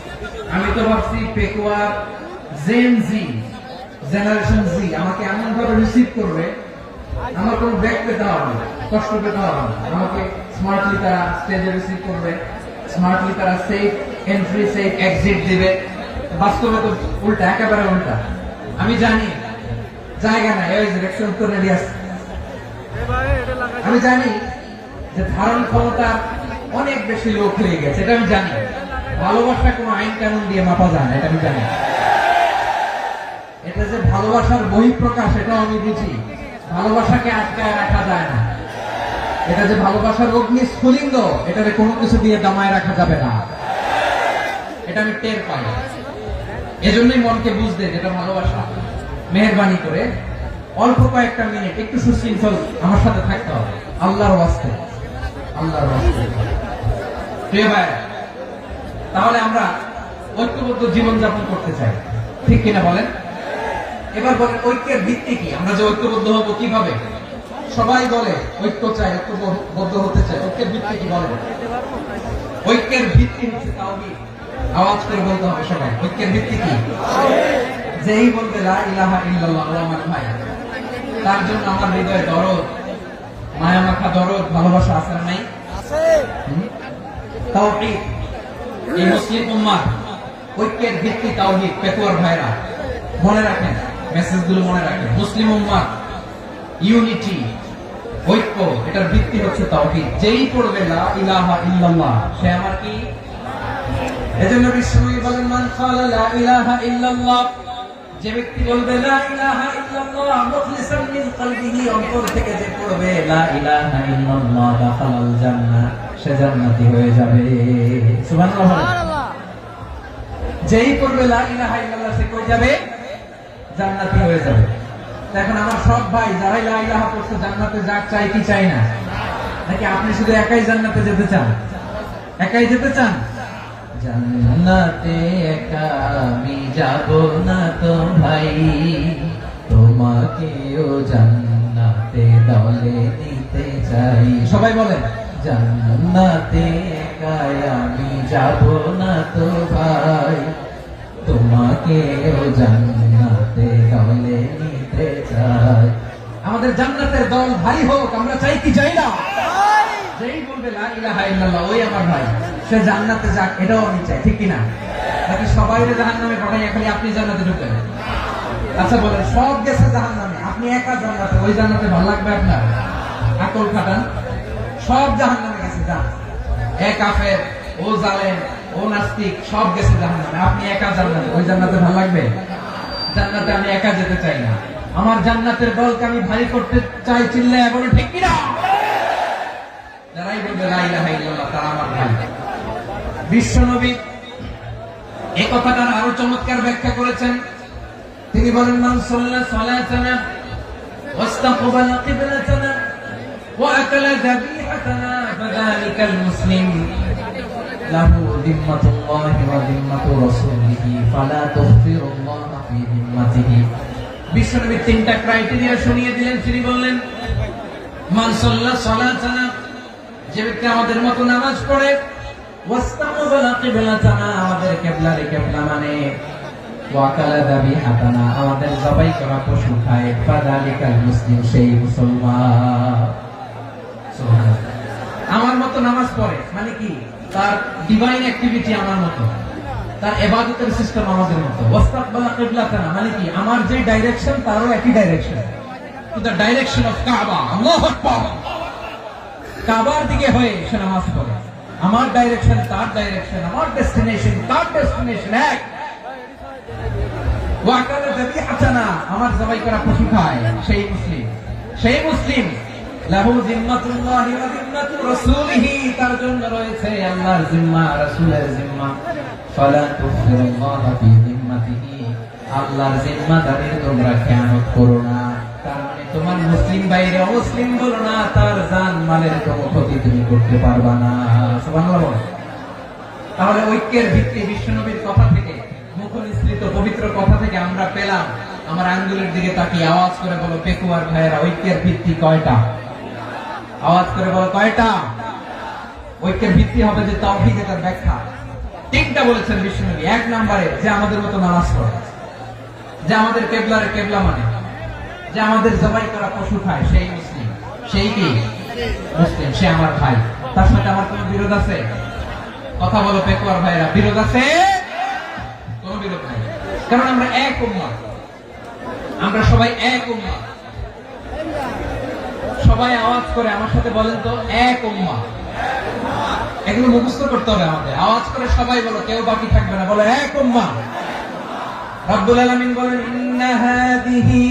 আমি তো ভাবছি পেকুয়ার জেন জি, জেনারেশন জি আমাকে এমন ভাবে রিসিভ করবে, আমার কোনো ব্যাক পেতে হবে না, কষ্ট পেতে হবে না। আমাকে স্মার্টলি তারা স্টেজে রিসিভ করবে, স্মার্টলি তারা সেফ এন্ট্রি, সেফ এক্সিট দিবে। বাস্তবে তো উল্টা, একেবারে উল্টা। আমি জানি জায়গা নাই, ওই যে রিঅ্যাকশন তো রেডি আছে। আমি জানি যে ধারণ ক্ষমতা অনেক বেশি লোক হয়ে গেছে, এটা আমি জানি। ভালোবাসা কোনো আইন কানুন দিয়ে মাপা যায় না, এটা আমি জানি। এটা যে ভালোবাসার বহিঃপ্রকাশ, এটাও আমি বুঝি। ভালোবাসাকে আটকায় রাখা যায় না। এটা যে ভালোবাসার অগ্নি স্ফুলিঙ্গ, এটাকে কোনো কিছু দিয়ে দামায় রাখা যাবে না, এটা আমি টের পাই। এজন্যই মনকে বুঝতে, যেটা ভালোবাসা। মেহেরবানি করে অল্প কয়েকটা মিনিট একটু সুশৃঙ্খল আমার সাথে থাকতে হবে, আল্লাহর ওয়াস্তে, আল্লাহর ওয়াস্তে। প্রিয় ভাই, তাহলে আমরা ঐক্যবদ্ধ জীবনযাপন করতে চাই, ঠিক কিনা বলেন? এবার বলেন, ঐক্যের ভিত্তি কি? আমরা যে ঐক্যবদ্ধ হবো কিভাবে? সবাই বলে ঐক্য চাই, ঐক্যবদ্ধ হতে চাই। ঐক্যের ভিত্তি কি বলেন? ঐক্যের ভিত্তি হচ্ছে তাওহীদ। আওয়াজ করে বলতে হবে সবাই, ঐক্যের ভিত্তি কি? যেই বলবে লা ইলাহা ইল্লাল্লাহ, ও আমার ভাই, তার জন্য আমার হৃদয়ে দরদ, মায়া মাখা দরদ, ভালোবাসা আছে না নাই? আছে। তাওহীদ। এই মুসলিম উম্মাহ ঐক্যের ভিত্তি তাওহীদ। পেকুয়ার ভাইরা মনে রাখেন, মেসেজগুলো মনে রাখেন। মুসলিম উম্মাহ ইউনিটি, ঐক্য, এটার ভিত্তি হচ্ছে তাওহীদ। যেই পড়বে লা ইলাহা ইল্লাল্লাহ, সে আমার কি? এজন্য বিশ্বনবী বলেন, মান ক্বালা লা ইলাহা ইল্লাল্লাহ, যে ব্যক্তি বলবে লা ইলাহা ইল্লাল্লাহ মুখলিসান মিন কলবিহি, অন্তর থেকে যে পড়বে লা ইলাহা ইল্লাল্লাহ, দাখালাল জান্নাহ, সে জান্নাতি হয়ে যাবে। সুবহানাল্লাহ। সুবহানাল্লাহ। যেই পড়বে লা ইলাহা ইল্লাল্লাহ, সে কই যাবে? জান্নাতি হয়ে যাবে। এখন আমার সব ভাই যারাই লা ইলাহা পড়ছে জান্নাতে যাক, চাই কি চাই না? নাকি আপনি শুধু একাই জান্নাতে যেতে চান? একাই যেতে চান? জান্নাতে একা আমি যাব না তো ভাই, তোমাকেও জান্নাতে দলে নিতে চাই। সবাই বলেন, জান্নাতে একা আমি যাব না তো ভাই, তোমাকেও জান্নাতে দলে নিতে চাই। আমাদের জান্নাতের দল ভাই হোক, আমরা চাই কি চাই না? যেই বলবে লা ইলাহা ইল্লাল্লাহ ওই আমার ভাই, সে জান্নাতে যাক, এটাও আমি চাই, ঠিক কিনা? নাকি সবাই জাহান্নামে পাঠাইয়া খালি আপনি জান্নাতে ঢুকেন? আচ্ছা বলেন, সব গেছে জাহান্নামে, আপনি একা জান্নাতে, ওই জান্নাতে ভালো লাগবে আপনার? আকল খাটান। সব জাহান্নামে গেছে, যান। এ কাফের, ও জালেম, ও নাস্তিক, সব গেছে জাহান্নামে, আপনি একা জান্নাতে, ওই জান্নাতে ভালো লাগবে? জান্নাতে আমি একা যেতে চাই না, আমার জান্নাতের দলকে আমি ভাই করতে চাই। চিল্লায় বলো ঠিক কিনা? যারাই বলবে লা ইলাহা ইল্লাল্লাহ তারা আমার ভাই। বিশ্বনবী এই কথাটার আরো চমৎকার ব্যাখ্যা করেছেন। তিনি বলেন, মান সাল্লা সালাতানা ওয়াস্তাকবালা কিবলাতানা ওয়া আকালা যাবিহাতানা ফাযালিকাল মুসলিম লাহু যিম্মাতুল্লাহি ওয়া যিম্মাতু রাসূলিহি ফালা তুগফিরুল্লাহ ফি যিম্মাতিহি। বিশ্বনবী তিনটা ক্রাইটেরিয়া শুনিয়ে দিলেন। তিনি বললেন, মান সাল্লা সালাতানা, যে ব্যক্তি আমাদের মতো নামাজ পড়ে, ওয়াস্তাকবালা কিবলাতানা, আমাদের কিবলারে কিবলা মানে, ওয়াকালা যাবিহাতানা, আমাদের জবাই করা পশু খায়, ফাযালিকাল মুসলিম, সেই মুসলমান। সুবহানাল্লাহ। আমার মতো নামাজ পড়ে মানে কি? তার ডিভাইন অ্যাক্টিভিটি আমার মতো, তার ইবাদতের সিস্টেম আমাদের মতো। ওয়াস্তাকবালা কিবলাতানা মানে কি? আমার যে ডাইরেকশন তারও একই direction, to the direction of কাবা। আল্লাহু আকবার। কাবার দিকে হয়ে সে নামাজ পড়ে। আমার ডাইরেকশন তার ডাইরেকশন, আমার ডেস্টিনেশন তার ডেস্টিনেশন এক। ওয়াকালা যাবিহাতানা, আমার জবাই করা পশু খায়, সেই মুসলিম। সেই মুসলিম লাহু যিম্মাতুল্লাহি ওয়া যিম্মাতু রাসূলিহি, তার জন্য রয়েছে আল্লাহর জিম্মা, রাসূলের জিম্মা। ফালা তুগফিরুল্লাহ ফি যিম্মাতিহি, আল্লাহর জিম্মাদারির তোমরা খেয়ানত করো না। তার মানে তোমার মুসলিম বাইরে অমুসলিম বলো না, তার জান মালের কোনো ক্ষতি তুমি করতে পারবা না। সুবহানাল্লাহ। তাহলে ঐক্যের ভিত্তি বিশ্বনবীর কথা থেকে, মুখনিসৃত পবিত্র কথা থেকে আমরা পেলাম। আমার আঙ্গুলের দিকে তাকিয়ে আওয়াজ করে বলো পেকুয়ার ভাইয়েরা, ঐক্যের ভিত্তি কয়টা? আওয়াজ করে বলো কয়টা? ঐক্যের ভিত্তি হবে যে তাওহীদ, এটার ব্যাখ্যা। তিনটা বলেছেন বিশ্বনবী। এক নম্বরে, যে আমাদের মতো নামাজ পড়ে, যে আমাদের কিবলারে কিবলা মানে, যে আমাদের জবাই করা পশু খায়, সেই মুসলিম। সেই কি? মুসলিম, সে আমার ভাই। তার সাথে আমার কোনো বিরোধ আছে? কথা বলো পেকুয়ার ভাইরা, বিরোধ আছে? কোনো বিরোধ নাই, কারণ আমরা এক উম্মাহ, আমরা সবাই এক উম্মাহ। সবাই আওয়াজ করে আমার সাথে বলেন তো, এক উম্মাহ। এগুলো মুখস্থ করতে হবে আমাদের। আওয়াজ করে সবাই বলো, কেউ বাকি থাকবে না, বলো এক উম্মাহ। রব্বুল আলামিন বলেন, ইন্না হাদিহি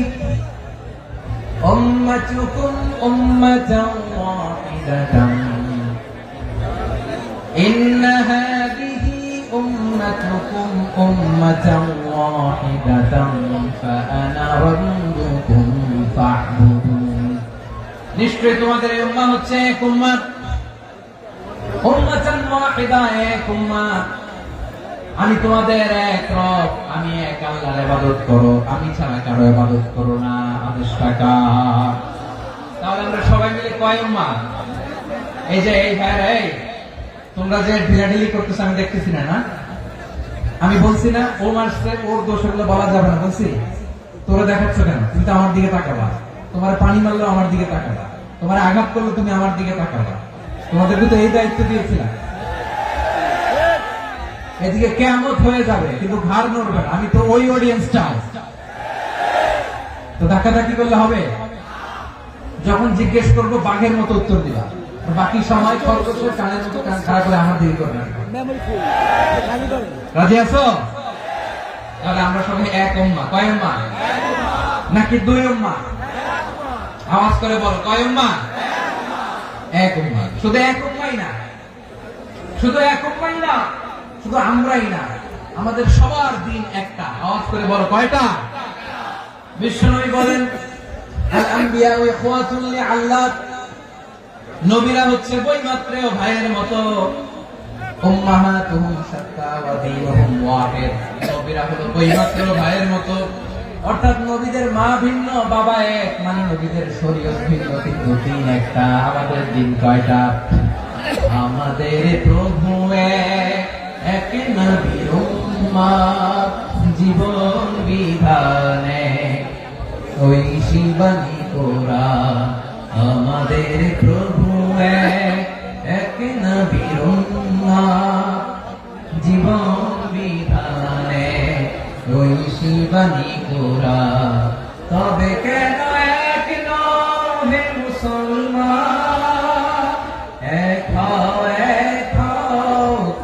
উম্মাতুকুম উম্মাতান ওয়াহিদাতান, ইন্না হাদিহি উম্মাতুকুম উম্মাতান ওয়াহিদাতান ফাআনা রাব্বুকুম ফা'বুদুন। নিশ্চয়ই তোমাদের এই উম্মাহ হচ্ছে এক উম্মাহ, উম্মাতান ওয়াহিদা, এক উম্মাহ। আমি তোমাদের এক রব, আমি এক আল্লাহর ইবাদত করো, আমি ছাড়া কারো ইবাদত করো না। আদেশটা কার? তাহলে আমরা সবাই মিলে কয় উম্মাহ? এই যে এই ভাইরা, এই তোমরা যে ঢিলাঢিলি করতেছ আমি দেখতেছি না, না? আমি বলছি না ও মারছে, ওর দোষ, এগুলো বলা যাবে না বলছি? তোরা দেখাচ্ছ কেন? তুমি তো আমার দিকে তাকাবা। তোমার পানি মারলো আমার দিকে তাকাবা, তোমার আঘাত করলো তুমি আমার দিকে তাকাবা। তোমাদেরকে তো এই দায়িত্ব দিয়েছিলাম। এদিকে কিয়ামত হয়ে যাবে কিন্তু ঘাড় নড়বে না, আমি তো ওই অডিয়েন্স চাই। তো ধাক্কাধাক্কি করলে হবে? যখন জিজ্ঞেস করবো বাঘের মতো উত্তর দিবা, বাকি সময় খরগোশের কানের মতো কান খাড়া করে আমার দিকে করবে। রাজি আছো? তাহলে আমরা সবাই এক উম্মাহ। কয় উম্মাহ? নাকি দুই উম্মাহ? আওয়াজ করে বলো, কয় উম্মাহ? এক উম্মাহ। শুধু এক উম্মাহই না, শুধু এক উম্মাহই না, শুধু আমরাই না, আমাদের সবার দিন একটা। আওয়াজ করে বলো কয়টা? বিশ্বনবী বলেন, আল আম্বিয়া ওয়া ইখওয়াতুন লিআল্লাত, নবীরা হচ্ছে বৈমাত্র ভাইয়ের মতো। উম্মাহাতুহুম শাত্তা ওয়া দীনুহুম ওয়াহিদ, নবীরা হলো বৈমাত্র ভাইয়ের মতো। অর্থাৎ নবীদের মা ভিন্ন বাবা এক, মানে নবীদের শরীয়ত ভিন্ন কিন্তু দিন একটা। আমাদের দিন কয়টা? আমাদের প্রভু এক নবীর উম্মত, জীবন বিধানে ওই শিবানী কোরআন। আমাদের প্রভু এক নবীর উম্মত, জীবন বিধানে ওই শিবানী কোরআন। তবে কেন এক হে মুসলমান, এক হও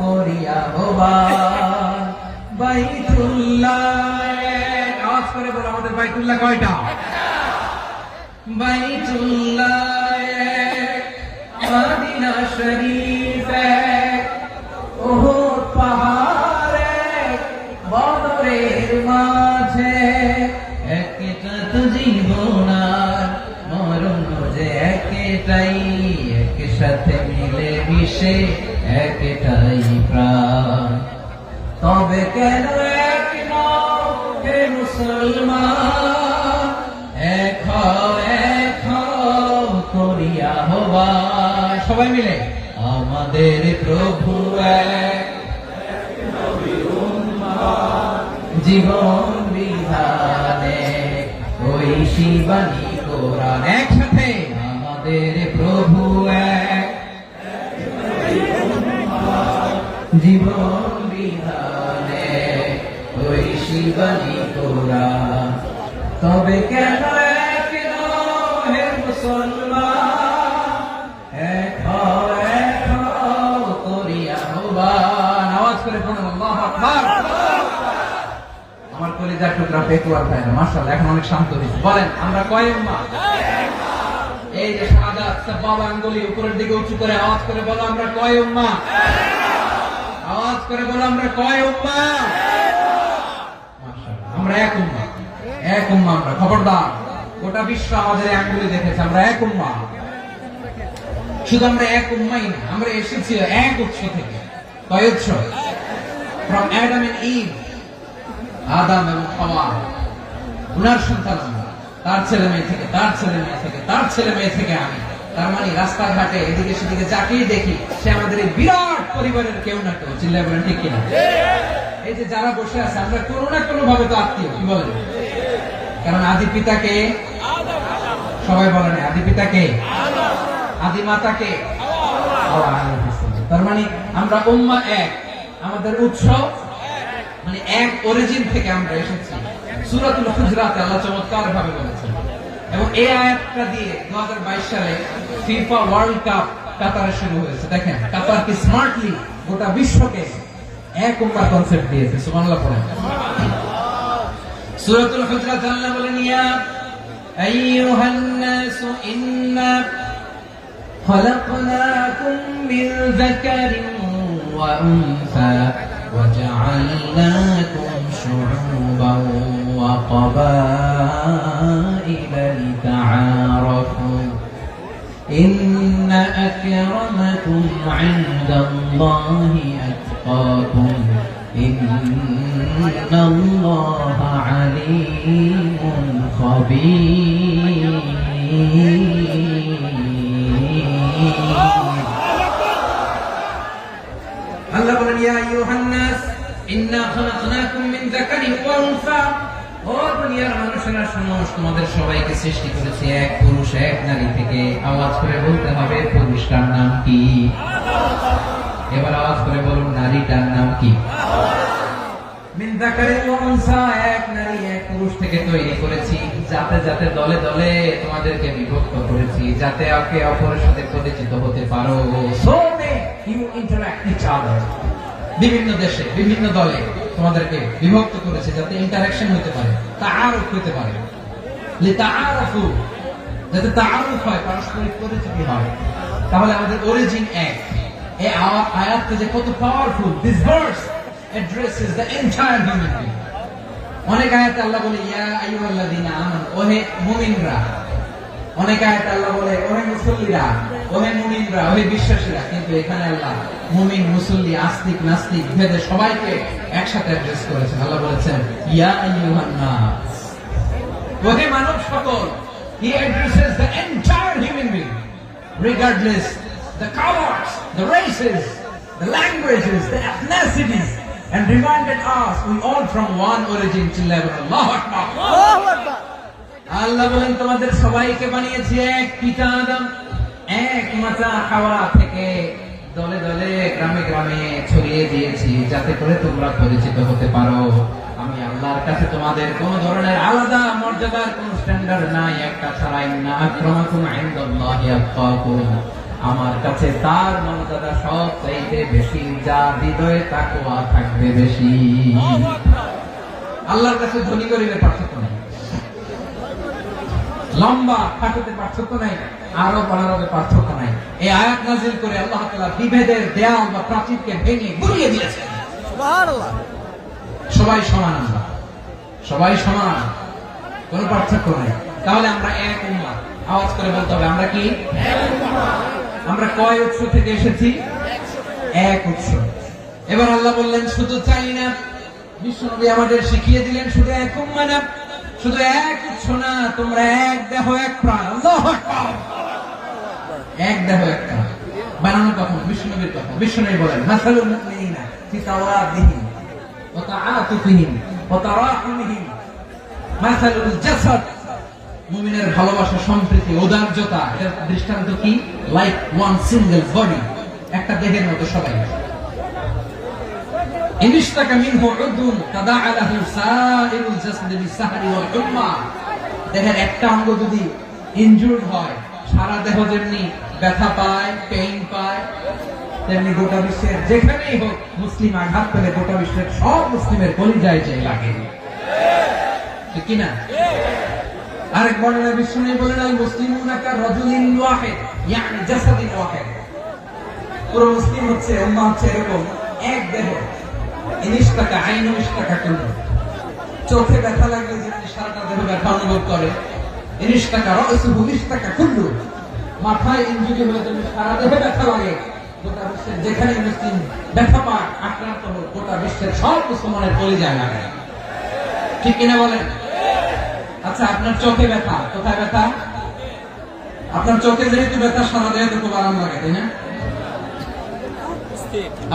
করিয়া হবান বাইতুল্লাহ। আওয়াজ করে বলো, আমাদের বাইতুল্লাহ কয়টা? বাইতুল্লাহ এক, মদিনা শরীফ এক, ওহুদ পাহাড় এক, বদরের মাঝে একটা তো জীবন আর মরণ যে একটাই, একসাথে মিলে মিশে একটাই প্রাণ। তবে কেন এক নও হে মুসলমান, এক হও করিয়া হবান। সবাই মিলে আমাদের প্রভু এক, জীবন বিধানে ওই শিবানী কোরআন। একসাথে আমাদের প্রভু এক, জীবন বিধানে ওই শিবানী কোরআন। তবে কেন এক হে মুসলমান, এক হও করিয়া হবান। আওয়াজ করে পড়ুন আল্লাহু আকবার। আমার কলিজার টুকরা পেকুয়ার ভাইরা মাশাআল্লাহ এখন অনেক শান্ত হয়েছে। বলেন আমরা কয় উম্মাহ? এই যে শাহাদাত সাবাবা আঙ্গুলি উপরের দিকে উঁচু করে আওয়াজ করে বলো, আমরা কয় উম্মাহ? আওয়াজ করে বলো, আমরা কয় উম্মাহ? মাশাআল্লাহ, আমরা এক উম্মাহ। এক উম্মাহ আমরা। খবরদার, গোটা বিশ্ব আমাদের এই আঙ্গুলি দেখেছে, আমরা এক উম্মাহ। শুধু আমরা এক উম্মাহই না, আমরা এসেছি এক উৎস থেকে। কয় উৎস? from Adam and Eve, আদম এবং হাওয়া, উনার সন্তান আমরা। তার ছেলে মেয়ে থেকে, তার ছেলে মেয়ে থেকে, তার ছেলে মেয়ে থেকে আমি। তার মানে রাস্তাঘাটে এদিকে সেদিকে যাকেই দেখি সে আমাদের এই বিরাট পরিবারের কেউ না কেউ। চিল্লায় বলেন ঠিক কিনা? এই যে যারা বসে আছে আমরা কোনো না কোনো ভাবে তো আত্মীয়, কি বলেন? কারণ আদি পিতাকে সবাই বলেন, আদি পিতাকে, আদি মাতাকে। তার মানে আমরা উম্মাহ এক, আমাদের উৎস মানে এক অরিজিন থেকে আমরা এসেছি। সূরাতুল হুজরাতে আল্লাহ চমৎকার ভাবে বলেছেন। এবং এই আয়াতটা দিয়ে 2022 সালে ফিফা ওয়ার্ল্ড কাপ কাতারে শুরু হয়েছে। দেখেন কাতার কি স্মার্টলি গোটা বিশ্বকে এক উম্মাহ কনসেপ্ট দিয়েছে। সুবহানাল্লাহ পড়েন। সূরাতুল হুজরাত আল্লাহ বলেন, ইয়া আইয়ুহান নাসু ইন্না খলাকনাকুম মিন যাকারিন ওয়া উনসা وجعلناكم شعوبا وقبائل لتعارفوا إن أكرمكم عند الله أتقاكم إن الله عليم خبير আল্লাহ বলেন, ইয়া আইয়ুহান নাস ইন্না খালাকনাকুম মিন যাকারিন ওয়া উনসা। ও দুনিয়ার মানুষেরা শোনো, তোমাদের সবাইকে সৃষ্টি করেছি এক পুরুষ এক নারী থেকে। আওয়াজ করে বলতে হবে পুরুষটার নাম কি? এবার আওয়াজ করে বলুন নারীটার নাম কি? মিন যাকারিন ওয়া উনসা, এক নারী এক পুরুষ থেকে তৈরি করেছি। যাতে যাতে দলে দলে তোমাদেরকে বিভক্ত করেছি, যাতে একে অপরের সাথে পরিচিত হতে পারো। So you interact each other. বিভিন্ন দেশে বিভিন্ন দলে তোমাদেরকে বিভক্ত করেছে যাতে ইন্টারঅ্যাকশন হতে পারে, তাআরুফ হতে পারে। লিতাআরফু, যাতে তাআরুফ হয়, পারস্পরিক পরিচিতি হয়। তাহলে আমাদের অরিজিন এক। এই আয়াতটা যে কত powerful. This verse addresses the entire human being. অনেক আয়াতে আল্লাহ বলে, ইয়া আইয়ুহাল্লাযীনা আমানু, ওহে মুমিনরা। অনেক আয়াত আল্লাহ বলে ওহে মুসল্লিরা, ওহে মুমিনরা, ওহে বিশ্বাসীরা, কিন্তু এখানে আল্লাহ মুমিন, মুসল্লি, আস্তিক, নাস্তিক ভেদে সবাইকে একসাথে অ্যাড্রেস করেছেন। আল্লাহ বলেছেন ইয়া আইয়ুহান নাস, ওহে মানব সকল। He addresses the entire human being, regardless the colors, the races, the languages, the ethnicities, and reminded us we all from one origin to level. Allahu Akbar. আল্লাহু আকবার। আল্লাহ বলেন তোমাদের সবাইকে বানিয়েছি এক পিতা আদম, এক মাতা হাওয়া থেকে দলে দলে গ্রামে গ্রামে ছড়িয়ে দিয়েছি যাতে করে তোমরা পরিচিত হতে পারো। আমি আল্লাহর কাছে তোমাদের কোন ধরনের আলাদা মর্যাদার কোন স্ট্যান্ডার্ড নাই, একটা ছাড়াই না। আক্রামাকুম ইনদাল্লাহি আতকাকুম, আমার কাছে তার মর্যাদা সব চাইতে বেশি, যার হৃদয়ে তাকওয়া থাকবে বেশি। আল্লাহর কাছে ধনী গরিবের পার্থক্য নাই, লম্বা খাটোতে পার্থক্য নাই, আরব অনারবের পার্থক্য নাই। এই আয়াত নাযিল করে আল্লাহ তাআলা বিভেদের দেয়াল বা প্রাচীরকে ভেঙে গুড়িয়ে দিয়েছেন। সুবহানাল্লাহ। সবাই সমান, আমরা সবাই সমান, কোনো পার্থক্য নাই। তাহলে আমরা এক উম্মাহ। আওয়াজ করে বলতে হবে আমরা কি? আমরা কয় উৎস থেকে এসেছি? এক উৎস। এবার আল্লাহ বললেন শুধু চাই না, বিশ্বনবী আমাদের শিখিয়ে দিলেন শুধু এক উম্মাহ না, শুধু এক উৎস না, তোমরা এক দেহ এক প্রাণ। আল্লাহু আকবার। এক দেহ এক প্রাণ বানানো কখন? বিশ্বনবীর কথা। বিশ্বনবী বলেন মাসালুল মুমিনিনা ফি তাওয়াদিহিম ওয়া তাআতুফিহিম ওয়া তারাহুমিহিম মাসালুল জাসাদ, মুমিনের ভালোবাসা, সম্প্রীতি, উদারতা, এর দৃষ্টান্ত কি? লাইক ওয়ান সিঙ্গেল বডি, একটা দেহের মতো সবাই। ইনশতাকা মিনহু উদুন তাদাআ লাহু সাইরুল জাসদি বিসসাহরি ওয়াল হুম্মা, দেহের একটা অঙ্গ যদি ইনজুরড হয় সারা দেহ যেমনি ব্যথা পায়, পেইন পায়, তেমনি গোটা বিশ্বের যেখানেই হোক মুসলিম আঘাত পেলে গোটা বিশ্বের সব মুসলিমের কলিজায় যায় লাগে, ঠিক কি না? আরেক বর্ণনায় বিশ্বনবী বলেন আল মুসলিমুনা কা রাজুলিন ওয়াহিদ, ইয়ানি জাসাদিন ওয়াহিদ। পুরো মুসলিম হচ্ছে, উম্মাহ হচ্ছে এরকম এক দেহ। ইনশতাকা আইনু ইশতাকা কুল্লু, চোখে ব্যথা লাগলে যেমনি সারাটা দেহ ব্যথা অনুভব করে, ইনশতাকা রাসুহু ইশতাকা কুল্লু, মাথায় ইনজুরি হলে যেমনি সারা দেহে ব্যথা লাগে, গোটা বিশ্বের যেখানে মুসলিম ব্যথা পায়, আক্রান্ত হোক, গোটা বিশ্বের সব মুসলমানের কলিজায় লাগে, ঠিক কিনা বলেন? আচ্ছা, আপনার চোখে ব্যথা, কোথায় ব্যথা? আপনার চোখে যেহেতু ব্যথা, সারা দেহে তো খুব আরাম লাগে, তাই না?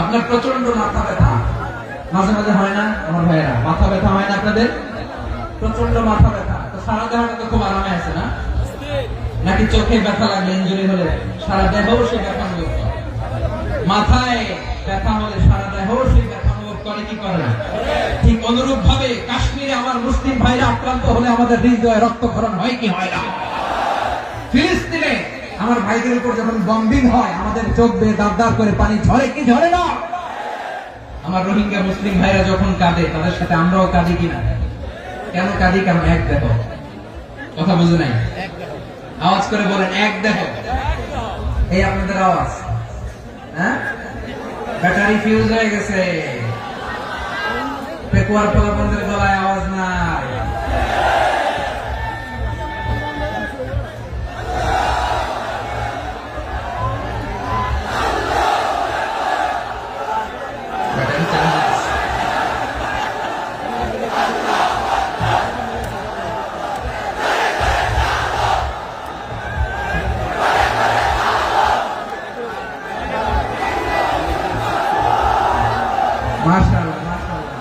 আপনার প্রচন্ড মাথা ব্যথা মাঝে মাঝে হয় না আমার ভাইয়েরা? মাথা ব্যথা হয় না আপনাদের? প্রচন্ড মাথা ব্যথা, তো সারা দেহটা তো খুব আরামে আছে না? নাকি চোখে ব্যথা লাগলে, ইনজুরি হলে সারা দেহ সেই ব্যথা অনুভব করে? মাথায় ব্যথা হলে সারা দেহ সেই ব্যথা অনুভব করে কি করে না? ঠিক অনুরূপ ভাবে কাশ্মীরে আমার মুসলিম ভাইরা আক্রান্ত হলে আমাদের হৃদয়ে রক্তক্ষরণ হয় কি হয় না? ফিলিস্তিনে আমার ভাইদের উপর যখন বম্বিং হয় আমাদের চোখ বেয়ে দাঁড় দাঁড় করে পানি ঝরে কি ঝরে না? আমার রোহিঙ্গা মুসলিম ভাইরা যখন কাঁদে তাদের সাথে আমরাও কাঁদি কিনা? কেন কাঁদি? কারণ এক দেহ। কথা বুঝে নাই? আওয়াজ করে বলেন এক দেহ। এই আপনাদের আওয়াজ, হ্যাঁ? ব্যাটারি ফিউজ হয়ে গেছে, পেকুয়ার পোলাপনদের গলায় আওয়াজ নাই। মাশাআল্লাহ, মাশাআল্লাহ।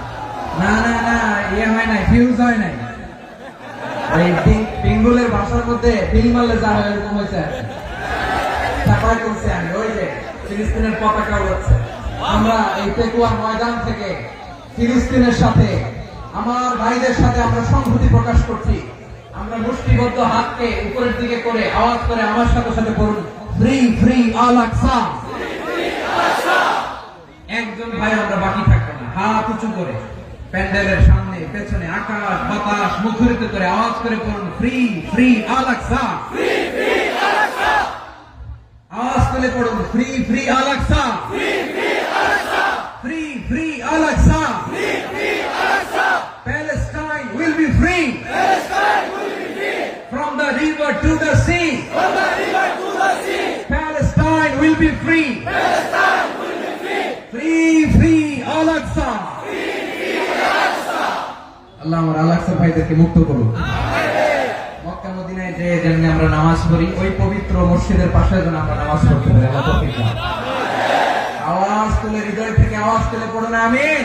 না না না, ইয়ে হয় নাই, ফিউজ হয় নাই। এই পিঙ্গুলের ভাষার মধ্যে পিল মারলে যা হয় এরকম হয়েছে। ছাপাই করছে আমি, ওই যে ফিলিস্তিনের পতাকা উড়াচ্ছে। আমরা এই পেকুয়ার ময়দান থেকে ফিলিস্তিনের সাথে, আমার ভাইদের সাথে আমরা সংহতি প্রকাশ করছি। আমরা মুষ্টিবদ্ধ হাতকে উপরের দিকে করে আওয়াজ করে আমার সাথে সাথে বলুন ফ্রি ফ্রি আল আকসা। একজন ভাই আমরা বাকি থাকবো না, হাত উঁচু করে প্যান্ডেলের সামনে পেছনে আকাশ বাতাস মুখরিত করে আওয়াজ করে বলুন ফ্রি ফ্রি আল আকসা। আওয়াজ করে পড়ুন free free Al Aqsa, free free Al Aqsa. Palestine will be free from the river to the sea. will be free. Free, free, Al-Aqsa. আল্লাহ আমার আল-আকসা ভাইদেরকে মুক্ত করুন। মক্কা মদিনায় যে যেমনি আমরা নামাজ পড়ি, ওই পবিত্র মসজিদের পাশে যেন আমরা নামাজ পড়তে পারি। আল্লাহ তৌফিক দান। আওয়াজ তুলে, হৃদয় থেকে আওয়াজ তুলে পড়ো না আমিন।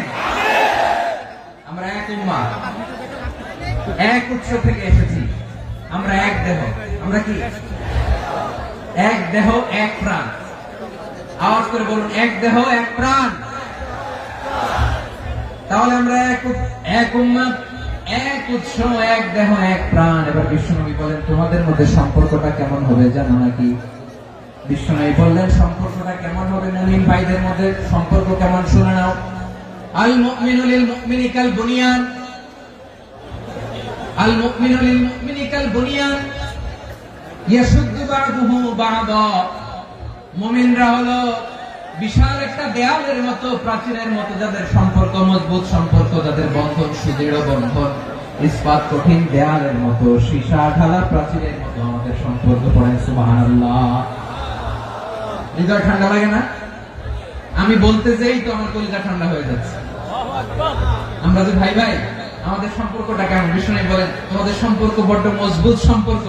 আমরা এক উম্মাহ, এক উৎস থেকে এসেছি। আমরা এক দেহ। আমরা কি? এক দেহ, এক প্রাণ। আওয়াজ করে বলুন, এক দেহ, এক প্রাণ। তাহলে আমরা এক উম্মাহ, এক উৎস, এক দেহ, এক প্রাণ। এবার বিশ্বনবী বলেন, তোমাদের মধ্যে সম্পর্কটা কেমন হবে জানো নাকি? বিশ্বনবী বললেন, সম্পর্কটা কেমন হবে? মুমিন ভাইদের মধ্যে সম্পর্ক কেমন শুনে নাও। আল মুমিনু লিল মুমিনি কাল বুনিয়ান, আল মুমিনু লিল মুমিনি কাল বুনিয়ান ইয়াশুদ্দু বা'দুহু বা'দা। মুমিনরা হলো বিশাল একটা দেয়ালের মতো, প্রাচীরের মতো, যাদের সম্পর্ক মজবুত, সম্পর্ক যাদের বন্ধন সুদৃঢ় বন্ধন, ইস্পাত কঠিন দেয়ালের মতো, সীসা ঢালা প্রাচীরের মতো আমাদের সম্পর্ক। পড়েন সুবহানাল্লাহ। হৃদয় ঠান্ডা লাগে না? আমি বলতে যেই তো আমার কলিজা ঠান্ডা হয়ে যাচ্ছে। আমরা যে ভাই ভাই, আমাদের সম্পর্কটা কেমন? বিষ্ণু বলেন, তোমাদের সম্পর্ক বড্ড মজবুত সম্পর্ক,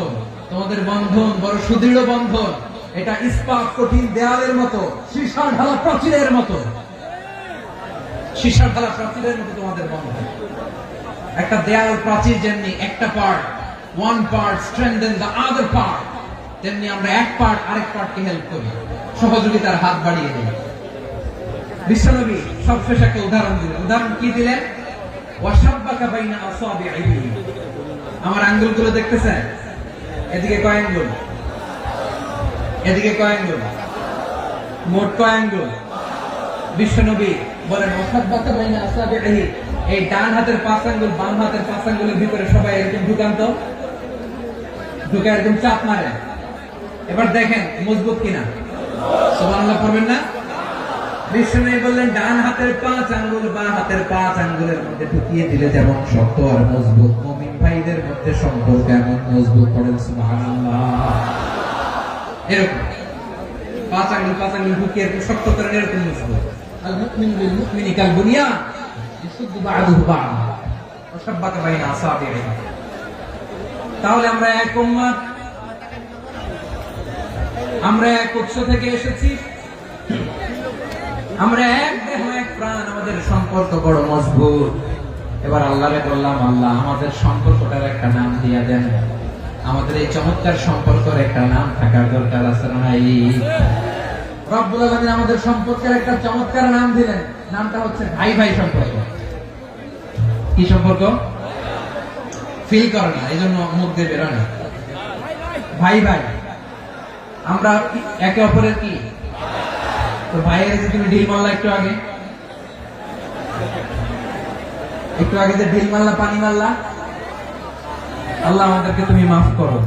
তোমাদের বন্ধন বড় সুদৃঢ় বন্ধন, এটা ইস্পাত কঠিন দেয়ালের মতো, সীসা ঢালা প্রাচীরের মতো, সীসা ঢালা প্রাচীরের মতো তোমাদের বন্ধন। একটা দেয়াল প্রাচীর যেমনি একটা part, one part strengthen the other part, তেমনি আমরা এক পার্ট আরেক পার্টকে হেল্প করি, সহযোগিতার হাত বাড়িয়ে দিই। বিশ্বনবী সবশেষ একটা উদাহরণ দিলেন। উদাহরণ কি দিলেন? ওয়াশাব্বাকা বাইনা আসাবিহি। আমার আঙ্গুলগুলো দেখতেছেন? এদিকে কয় আঙ্গুল? এদিকে কয় আঙ্গুল? মোট কয় আঙ্গুল? বিশ্বনবী বলেন, ওয়াশাব্বাকা বাইনা আসাবিহি। এই ডান হাতের 5 আঙ্গুল বাম হাতের 5 আঙ্গুলের ভিতরে সবাই এরকম ঢুকান তো, ঢুকে এরকম চাপ মারে। এবার দেখেন মজবুত কিনা। সুবহানাল্লাহ পড়বেন না? বিষ্ণু বললেন, ডান হাতের 5 আঙ্গুল বাম হাতের 5 আঙ্গুলের মধ্যে ঢুকিয়ে দিলে যেমন শক্ত আর মজবুত, মুমিন ভাইদের মধ্যে সম্পর্ক এমন মজবুত। পড়েন সুবহানাল্লাহ। এরকম 5 আঙ্গুল ঢুকিয়ে এরকম শক্ত করে, এরকম মজবুত। আল মুমিনু লিল মুমিনি কাল বুনিয়ান ইয়াশুদ্দু বা'দুহু বা'দা ওয়া শাব্বাকা বাইনা আসাবিহি। তাহলে আমরা এক উম্মাহ, আমরা এক উৎস থেকে এসেছি, আমরা এক দেহ এক প্রাণ, আমাদের সম্পর্ক বড় মজবুত। এবার আল্লাহরে বললাম, আল্লাহ আমাদের সম্পর্কটার একটা নাম দিয়া দেন। আমাদের এই চমৎকার সম্পর্কের একটা নাম থাকার দরকার আছে না? রব্বুল আলামিন আমাদের সম্পর্কের একটা চমৎকার নাম দিলেন। নামটা হচ্ছে ভাই ভাই সম্পর্ক। কি সম্পর্ক? ফিল করে না, এই জন্য মুখ দিয়ে বেরোয় না। ভাই ভাই, আমরা একে অপরের কি? তো ভাইয়ের যে তুমি ঢিল মারলা একটু আগে যে ঢিল মারলা, পানি মারলা, আল্লাহ আমাদেরকে তুমি মাফ করো।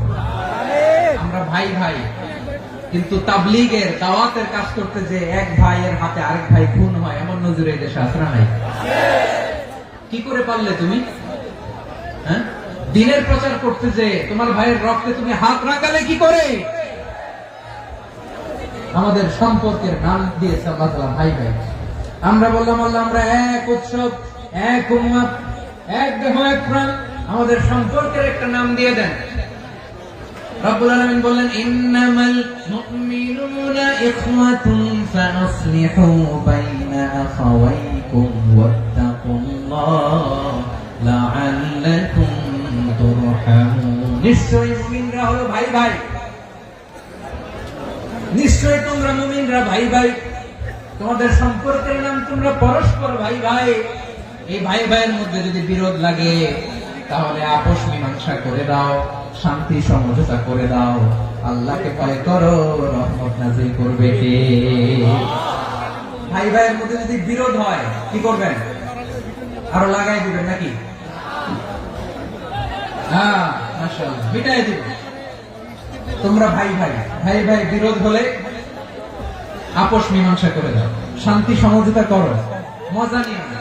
আমরা ভাই ভাই, কিন্তু তাবলীগের দাওয়াতের কাজ করতে যে এক ভাইয়ের হাতে আরেক ভাই খুন হয়, এমন নজির এই দেশে আছে না নাই? কি করে পারলে তুমি? হ্যাঁ, দিনের প্রচার করতে যে তোমার ভাইয়ের রক্তে তুমি হাত রাখালে কি করে? আমাদের সম্পর্কের নাম দিয়েছে আল্লাহ তাআলা ভাই ভাই। আমরা বললাম, আল্লাহ আমরা এক উৎসব, এক উম্মাহ, এক দেহ এক প্রাণ, আমাদের সম্পর্কের একটা নাম দিয়ে দেন। রব্বুল আলামিন বললেন, ইন্নামাল মুমিনুনা ইখওয়াতুন ফাসলিহু বাইনা আখাওয়াইকুম ওয়াত্তাকুল্লাহ লাআল্লাকুম তুরহামুন। নিশ্চয়ই মুমিনরা হলো ভাই ভাই, নিশ্চয় তোমরা মুমিনরা ভাই ভাই, তোমাদের সম্পর্কের নাম তোমরা পরস্পর ভাই ভাই। এই ভাই ভাইয়ের মধ্যে যদি বিরোধ লাগে, তাহলে আপোষ মীমাংসা করে দাও, শান্তি সমঝোতা করে দাও। আল্লাহকে ভয় করো, রহমত নাযিল করবে কে? ভাই ভাইয়ের মধ্যে যদি বিরোধ হয়, কি করবেন? আরো লাগাই দিবেন নাকি? হ্যাঁ, মাশাআল্লাহ, মিটাই দিবেন। তোমরা ভাই ভাই, ভাই ভাই বিরোধ হলে আপোষ মীমাংসা করে দাও, শান্তি সমঝোতা করো, মজা নিয়ে না।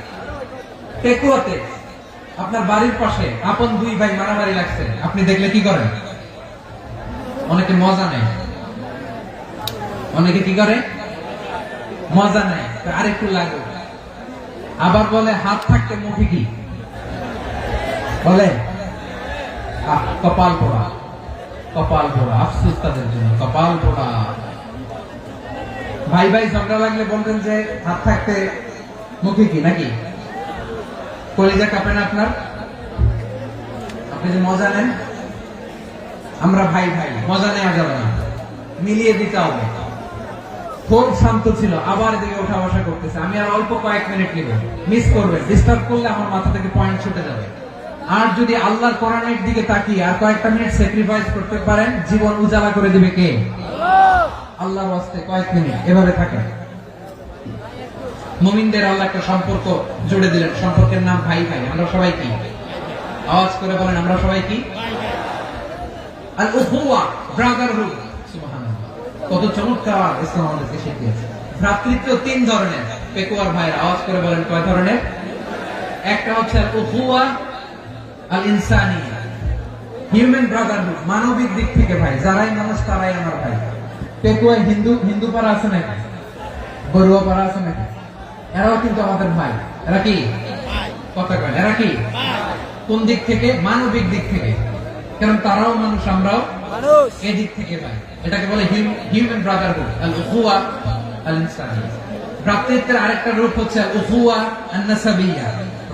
টেকুয়াতে আপনার বাড়ির পাশে আপন 2 ভাই মারামারি লাগছে, আপনি দেখলে কি করেন? অনেকে মজা নেয়। অনেকে কি করে মজা নেয়, আরেকটু লাগে। আবার বলে হাত থাকতে মুখে কি বলে, কপাল পোড়া, কপাল পোড়া। আফসোস তাদের জন্য, কপাল পোড়া। ভাই ভাই ঝগড়া লাগলে বলবেন যে হাত থাকতে মুখে কি, নাকি কলিজা কাঁপে না আপনার? আপনি যে মজা নেন, আমরা ভাই ভাই, মজা নেওয়া যাবে না, মিলিয়ে দিতে হবে। খুব শান্ত ছিল, আবার এদিকে ওঠা বসা করতেছে। আমি আর অল্প কয়েক মিনিট নিব, মিস করবে, ডিস্টার্ব করলে আমার মাথা থেকে পয়েন্ট ছুটে যাবে। আর যদি আল্লাহর কোরআনের দিকে তাকিয়ে আর কয়েকটা মিনিট স্যাক্রিফাইস করতে পারেন, জীবন উজালা করে দিবে কে? আল্লাহর ওয়াস্তে কয়েক মিনিট এভাবে থাকে। মুমিনদের আল্লাহ একটা সম্পর্ক জুড়ে দিলেন, সম্পর্কের নাম ভাই ভাই। আমরা সবাই কি? আওয়াজ করে বলেন, আমরা সবাই কি? আল উখুয়া, ব্রাদারহুড। সুবহানাল্লাহ, কত চমৎকার ইসলাম আমাদেরকে শিখিয়েছে। ভ্রাতৃত্ব তিন ধরনের। পেকুয়ার ভাইয়ের আওয়াজ করে বলেন, কয় ধরনের? একটা হচ্ছে আল উখুয়া আল ইনসানিয়া, হিউম্যান ব্রাদারহুড, মানবিক দিক থেকে ভাই, যারাই মানুষ তারাই আমার ভাই। পেকুয়ায় হিন্দু পাড়া আছে নাকি? বড়ুয়া পাড়া আছে নাকি? এরাও কিন্তু আমাদের ভাই। এরা কি কথা কয়? এরা কি কোন দিক থেকে? মানবিক দিক থেকে, কারণ তারাও মানুষ, আমরাও মানুষ। এই দিক থেকে ভাই। এটাকে বলে হিউম্যান ব্রাদারহুড, আল উখুয়া আল ইনসানিয়া। ভ্রাতৃত্বের আরেকটা রূপ হচ্ছে আল উখুয়া আন নাসাবিয়া,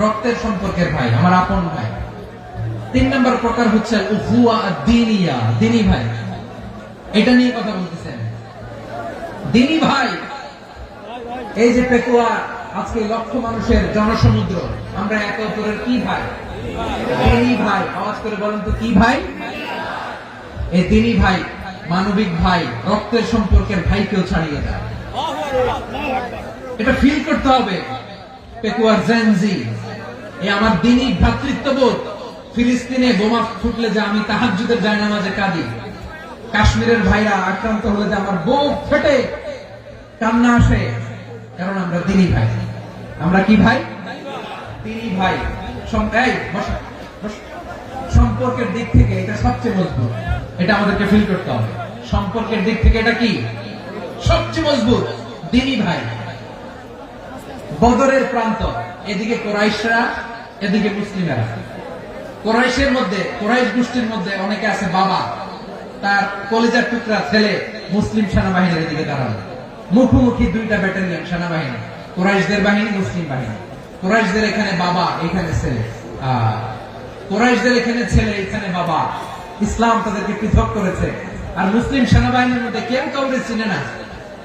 রক্তের সম্পর্কের ভাই, আমার আপন ভাই। তিন নম্বর প্রকার হচ্ছে আল উখুয়া আদ-দীনিয়া, দ্বীনি ভাই। এটা নিয়ে কথা বলতেছেন, দ্বীনি ভাই। এই যে পেকুয়া, আজকে লক্ষ মানুষের জনসমুদ্র, আমরা একে অপরের কি ভাই? দ্বীনি ভাই। আওয়াজ করে বলেন তো, কি ভাই? এই দ্বীনি ভাই, মানবিক ভাই, রক্তের সম্পর্কের ভাইকেও ছাড়িয়ে দেয়। এটা ফিল করতে হবে। পেকুয়ার জেনজি, এই আমার দ্বীনি ভ্রাতৃত্ববোধ। ফিলিস্তিনে বোমা ফুটলে যে আমি তাহাজ্জুদের জায়নামাজে কাঁদি, কাশ্মীরের ভাইরা আক্রান্ত হলে যে আমার বুক ফেটে কান্না আসে, কারণ আমরা দ্বীনি ভাই। আমরা কি ভাই? দ্বীনি ভাই। সম্পর্কের দিক থেকে এটা সবচেয়ে মজবুত, এটা আমাদেরকে ফিল করতে হবে। সম্পর্কের দিক থেকে এটা কি সবচেয়ে মজবুত? দ্বীনি ভাই। বদরের প্রান্ত, এদিকে কোরাইশরা, এদিকে মুসলিমেরা। কোরাইশের মধ্যে, কোরাইশ গোষ্ঠীর মধ্যে অনেকে আছে বাবা, তার কলিজার টুকরা ছেলে মুসলিম সেনাবাহিনীর দিকে দাঁড়ানো। মুখোমুখি দুইটা ব্যাটালিয়ন সেনাবাহিনী, কোরাইশদের বাহিনী, মুসলিম বাহিনী। কোরাইশদের এখানে বাবা, এখানে ছেলে। কোরাইশদের এখানে ছেলে, এখানে বাবা। ইসলাম তাদেরকে পৃথক করেছে। আর মুসলিম সেনাবাহিনীর মধ্যে কেউ কাউকে চিনে না,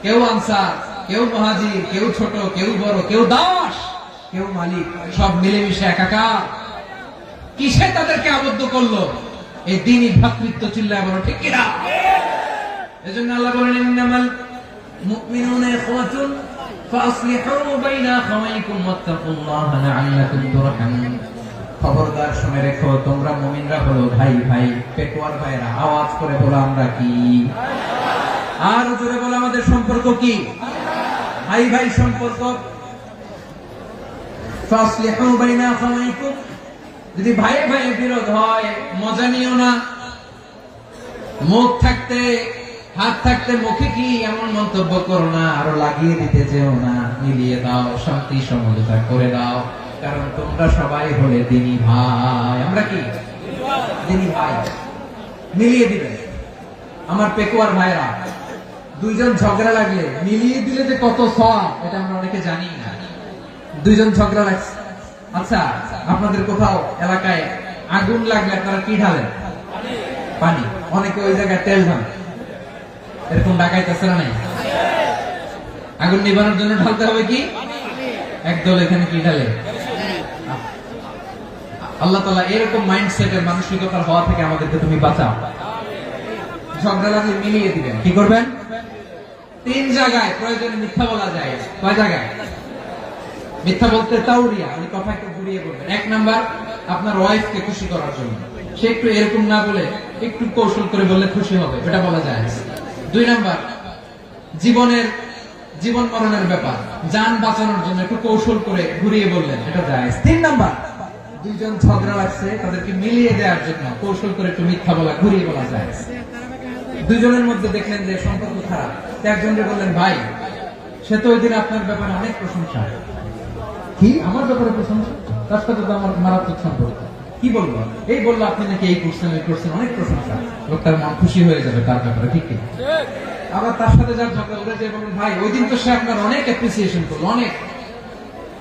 কেউ আনসার, কেউ মুহাজির, কেউ ছোট, কেউ বড়, কেউ দাস, কেউ মালিক, সব মিলেমিশে একাকার। কিসে তাদেরকে আবদ্ধ করলো? এই দ্বীনি ভ্রাতৃত্ব। চিল্লায় বলো ঠিক কিনা? এজন্য আল্লাহ বলেন, ইন্নামাল মুমিনুনা ইখওয়াতুন ফাসলিহু বাইনা আখাওয়াইকুম ওয়াত্তাকুল্লাহা লাআল্লাকুম তুরহামুন। খবরদার শুনে রেখো, তোমরা মুমিনরা হলো ভাই ভাই। পেকুয়ার ভাইরা আওয়াজ করে বলো, আমরা কি? আর জোরে বলো, আমাদের সম্পর্ক কি? ভাই ভাই সম্পর্ক। ফাসলিহু বাইনা আখাওয়াইকুম, যদি ভাই ভাই বিরোধ হয় মজা নিও না। মুখ থাকতে, হাত থাকতে মুখে কি এমন মন্তব্য করো না, আরো লাগিয়ে দিতে যেও না। মিলিয়ে দাও, শান্তি সমঝোতা করে দাও, কারণ তোমরা সবাই হলে দ্বীনি ভাই। আমরা কি? দ্বীনি ভাই। মিলিয়ে দিবে। আমার পেকুয়ার ভাইরা, দুইজন ঝগড়া লাগলে মিলিয়ে দিলে যে কত সওয়াব, এটা আমরা অনেকে জানি না। দুইজন ঝগড়া লাগছে, আচ্ছা আপনাদের কোথাও এলাকায় আগুন লাগলে আপনারা কি ঢালেন? পানি। অনেকে ওই জায়গায় তেল ঢালেন। এরকম ডাকাইতেছে না? নাই? আগুন নিবানোর জন্য ঢালতে হবে কি? একদল এখানে কি ঢালে? আল্লাহ তাআলা এরকম মাইন্ডসেটের মানসিকতার হওয়া থেকে আমাদেরকে তুমি বাঁচাও। ঝগড়া লাগলে মিলিয়ে দিবেন। কি করবেন? তিন জায়গায় প্রয়োজনে মিথ্যা বলা যায়। কয় জায়গায় মিথ্যা বলতে? তাওরিয়া, মানে কথা একটু ঘুরিয়ে বলবেন। এক নাম্বার, আপনার ওয়াইফকে খুশি করার জন্য। সে একটু এরকম না বলে একটু কৌশল করে বললে খুশি হবে, এটা বলা যায়। দুই নাম্বার, জীবন মরণের ব্যাপার, জান বাঁচানোর জন্য একটু কৌশল করে ঘুরিয়ে বললেন, এটা যায়। তিন নাম্বার, দুইজন ঝগড়া লাগছে, তাদেরকে মিলিয়ে দেওয়ার জন্য কৌশল করে একটু মিথ্যা বলা, ঘুরিয়ে বলা যায়। দুজনের মধ্যে দেখলেন যে সম্পর্ক খারাপ, তো একজনকে বললেন, ভাই সে তো ওই দিন আপনার ব্যাপারে অনেক প্রশংসা। কি আমার ব্যাপারে প্রশংসা? তার সাথে তো আমার মারাত্মক সম্পর্ক। কি বলবো? এই বললো আপনি নাকি এই করছেন ওই করছেন, অনেক প্রশংসা। লোকটার মন খুশি হয়ে যাবে তার ব্যাপারে, ঠিক কি? আবার তার সাথে যার ঝগড়া উড়ে যায় বলুন, ভাই ওই দিন তো সে আপনার অনেক অ্যাপ্রিসিয়েশন করলো, অনেক।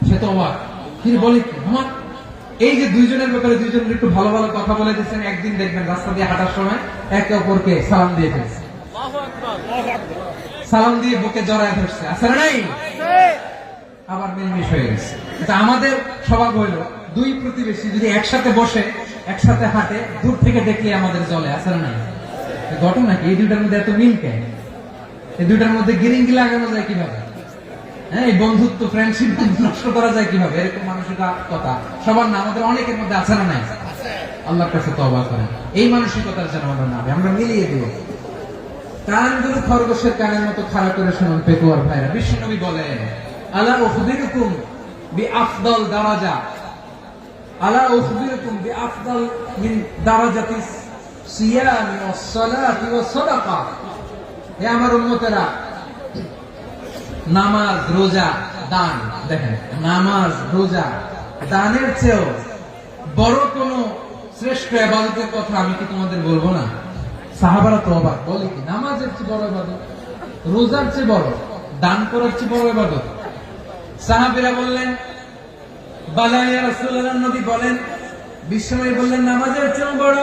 সে তো অবাক, কিন্তু বলে কি আমার এই যে দুইজনের ব্যাপারে দুইজনের একটু ভালো ভালো কথা বলে দিচ্ছেন, একদিন দেখবেন রাস্তা দিয়ে হাঁটার সময় একে অপরকে সালাম দিয়ে ফেলছে, সালাম দিয়ে বুকে জড়ায় ধরছে, আসলে নাই আবার মিলমিশ হয়ে গেছে। এটা আমাদের স্বভাব হইলো দুই প্রতিবেশী যদি একসাথে বসে একসাথে হাঁটে, দূর থেকে দেখলে আমাদের জলে, আসলে নাই? ঘটনা কি এই দুইটার মধ্যে এত মিল কেন? এই দুইটার মধ্যে গিরিঙ্গি লাগানো যায় কিভাবে? হ্যাঁ, এই বন্ধুত্ব ফ্রেন্ডশিপ নষ্ট করা যায় কিভাবে? এরকম মানসিকতা সবার না, আমাদের অনেকের মধ্যে আছে না নাই? আল্লাহর কাছে তওবা করেন এই মানসিকতার যেন আমরা না, আমরা মিলিয়ে দিব। কানগুলো খরগোশের কানের মতো খাড়া করে শুনুন পেকুয়ার ভাইরা। বিশ্বনবী বলেন, আলা উখবিরুকুম বিআফদাল দারাজা, আলা উখবিরুকুম বিআফদাল মিন দারাজাতিস সিয়ামি ওয়াস সালাতি ওয়াস সাদাকা। হে আমার উম্মতেরা, নামাজ, রোজা, দান, দেখেন নামাজ, রোজা, দানের চেয়েও বড় কোন শ্রেষ্ঠ ইবাদতের কথা আমি কি তোমাদের বলবো না? সাহাবারা তো অবাক, বলে কি নামাজের চেয়ে বড় ইবাদত, রোজার চেয়ে বড়, দান করার চেয়ে বড় ইবাদত? সাহাবীরা বললেন, বালা ইয়া রাসূলুল্লাহ। নবী বলেন, বিশ্বনবী বললেন, নামাজের চেয়েও বড়,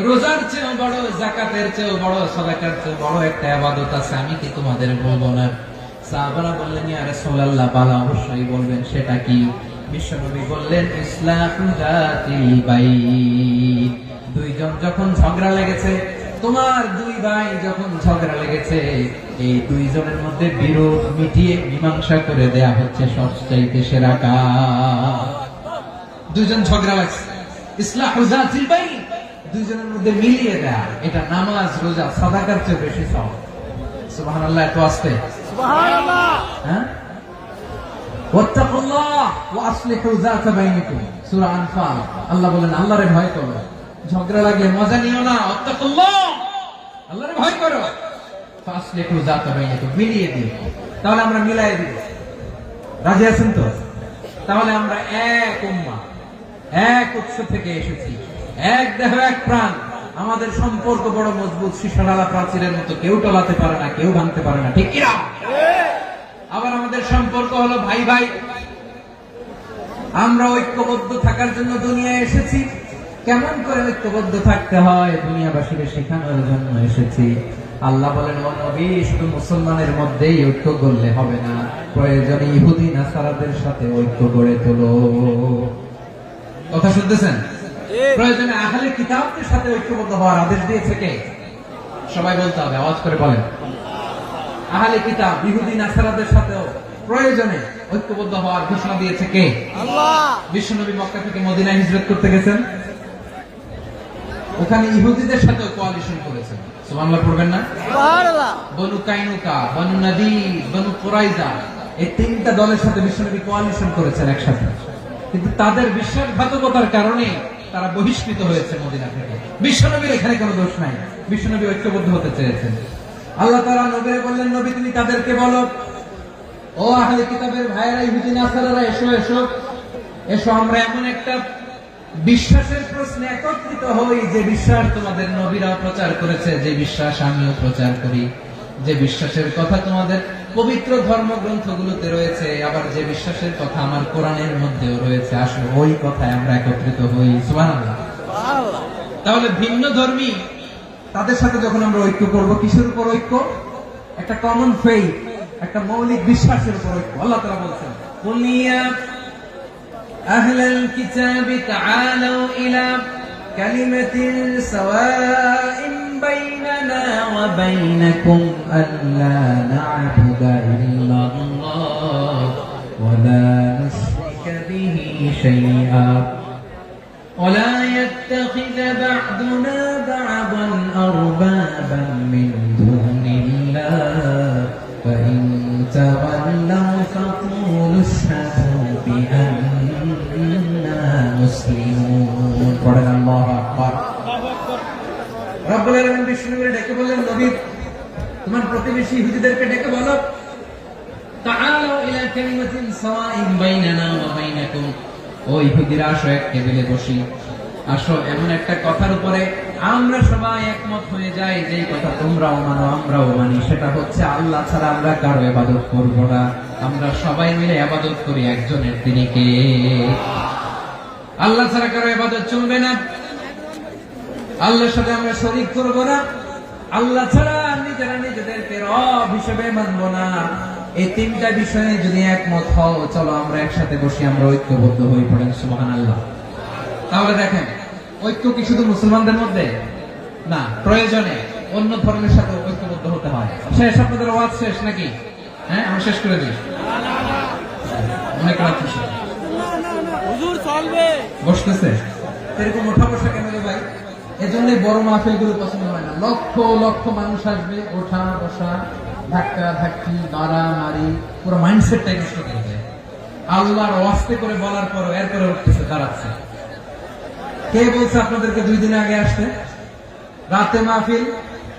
রোজার চেয়েও বড়, যাকাতের চেয়েও বড়, সাদাকার চেয়েও বড় একটা ইবাদত আছে, আমি কি তোমাদের বলবো না? সাহাবারা বললেন, ইয়া রাসূলুল্লাহ, বালা, অবশ্যই বলবেন, সেটা কি? বিশ্বনবী বললেন, ইসলাহু যাতিল বাইন। দুইজন যখন ঝগড়া লেগেছে, তোমার দুই ভাই যখন ঝগড়া লেগেছে, এই দুইজনের মধ্যে বিরোধ মিটিয়ে মীমাংসা করে দেয়া হচ্ছে সবচাইতে সেরা কাজ। দুইজন ঝগড়া লাগছে, ইসলাহু যাতিল বাইন, দুইজনের মধ্যে মিলিয়ে দেয়া, এটা নামাজ, রোজা, সাদাকার চেয়ে বেশি সওয়াব। সুবহানাল্লাহ, এত আসতে সুবহানাল্লাহ। হ্যাঁ, ওয়াত্তাকুল্লাহ ওয়া আসলিহু যাতা বাইনিকুম, সূরা আনফাল। আল্লাহ বলেন, আল্লাহরে ভয় করো, ঝগড়া লাগলে মজা নিও না, ওয়াত্তাকুল্লাহ, আল্লাহরে ভয় করো, ফাসলিহু যাতা বাইনিকুম, মিলিয়ে দিও। তাহলে আমরা মিলাই দিব, রাজি আছেন তো? তাহলে আমরা এক উম্মাহ, এক উৎস থেকে এসেছি, এক দেহ এক প্রাণ, আমাদের সম্পর্ক বড় মজবুত, শিশাডালা প্রাচীরের মতো, কেউ টলাতে পারে না, কেউ ভাঙতে পারে না, ঠিক কিনা? আবার আমাদের সম্পর্ক হলো ভাই ভাই, আমরা ঐক্যবদ্ধ থাকার জন্য দুনিয়ায় এসেছি। কেমন করে ঐক্যবদ্ধ থাকতে হয় দুনিয়াবাসীকে শেখানোর জন্য এসেছি। আল্লাহ বলেন, ও নবী, শুধু মুসলমানের মধ্যেই ঐক্য করলে হবে না, প্রয়োজনে ইহুদি নাসারাদের সাথে ঐক্য গড়ে তোলো। কথা শুনতেছেন? প্রয়োজনে আহলে কিতাবদের সাথে ঐক্যবদ্ধ হওয়ার আদেশ দিয়েছে কে? সবাই বলতে হবে, আওয়াজ করে বলেন। আহলে কিতাব, ইহুদি নাসারাদের সাথেও প্রয়োজনে ঐক্যবদ্ধ হওয়ার ঘোষণা দিয়েছে কে? আল্লাহ। বিশ্বনবী মক্কা থেকে মদিনায় হিজরত করতে গেছেন, ওখানে ইহুদিদের সাথেও কোয়ালিশন করেছেন। সুবহানাল্লাহ পড়বেন না? সুবহানাল্লাহ। বনু কাইনুকা, বনু নাদির, বনু কুরাইজা, এই তিনটা দলের সাথে বিশ্বনবী কোয়ালিশন করেছেন একসাথে। কিন্তু তাদের বিশ্বাসঘাতকতার কারণে তারা বহিষ্কৃত হয়েছে মদিনা থেকে। বিশ্বনবীর এখানে কোনো দোষ নাই, বিশ্বনবী ঐক্যবদ্ধ হতে চেয়েছেন। আল্লাহ তাআলা নবীকে বললেন, নবী তুমি তাদেরকে বলো, ও আহলে কিতাবের ভাইয়েরা, ইহুদি নাসারারা, এসো এসো এসো, আমরা এমন একটা বিশ্বাসের প্রশ্নে একত্রিত হই, যে বিশ্বাস তোমাদের নবীরাও প্রচার করেছে, যে বিশ্বাস আমিও প্রচার করি, যে বিশ্বাসের কথা তোমাদের পবিত্র ধর্মগ্রন্থগুলোতে রয়েছে, আবার যে বিশ্বাসের কথা আমার কোরআনের মধ্যেও রয়েছে, আসলে ওই কথায় আমরা একত্রিত হই। সুবহানাল্লাহ। সুবহানাল্লাহ। তাহলে ভিন্ন ধর্মী তাদের সাথে যখন আমরা ঐক্য করব, কিসের উপর ঐক্য? একটা কমন ফেইথ, একটা মৌলিক বিশ্বাসের উপর ঐক্য। আল্লাহ তাআলা বলেছেন, কুল ইয়া আহলাল কিতাবি তাআলু ইলা কালিমাতিন সাওয়াইন বাইনানা ওয়া বাইনাকুম আল্লা না'বুদা ইল্লাল্লাহ ওয়া লা নুশরিকা বিহি শাইআ ولا يتخذ بعضنا بعضا أربابا من دون الله فإن تولوا فقولوا اشهدوا بأننا مسلمون. الله أكبر. رب العالمين বিষ্ণুকে ডেকে ডেকে বললেন, নবী তোমার প্রতিবেশী ইহুদিদেরকে ডেকে বলো, তাআলাউ ইলা কালিমাতিন সাওয়াইন বাইনানা ওয়া বাইনাকুম, ও ইহুদিরা আসো এক টেবিলে বসি, আসো এমন একটা কথার উপরে আমরা সবাই একমত হয়ে যাই, যেই কথা তোমরাও মানো আমরাও মানি, সেটা হচ্ছে আল্লাহ ছাড়া আমরা কারো ইবাদত করব না, আমরা সবাই মিলে ইবাদত করি একজনের, তিনি কে? আল্লাহ ছাড়া কারো ইবাদত চলবে না, আল্লাহর সাথে আমরা শরীক করব না, আল্লাহ ছাড়া নিজেরা নিজেদেরকে রব হিসেবে মানব না। এই তিনটা বিষয়ে যদি একমত হও, চলো আমরা একসাথে বসি, আমরা ঐক্যবদ্ধ হয়ে পড়েন। সুবহানাল্লাহ। তাহলে দেখেন, ঐক্য কি শুধু মুসলমানদের মধ্যে না, প্রয়োজনে অন্য ধর্মের সাথে ঐক্যবদ্ধ হতে হয়। শেষ, আপনাদের ওয়াজ শেষ নাকি? হ্যাঁ, আমি শেষ করে দিই, অনেক রাত হয়েছে। হুজুর চলবে বসতেছে এরকম ওঠা বসা কেন রে ভাই? এজন্যই বড় মাহফিল গুলো পছন্দ হয় না। লক্ষ লক্ষ মানুষ আসবে, ওঠা বসা, ধাক্কা ধাক্কি, মারামারি, পুরো মাইন্ডসেটটাই নষ্ট করে দেয়। আল্লাহর ওয়াস্তে করে বলার পর এরপরে উঠতেছে, দাঁড়াচ্ছে। কে বলছে আপনাদেরকে 2 দিন আগে আসতে? রাতে মাহফিল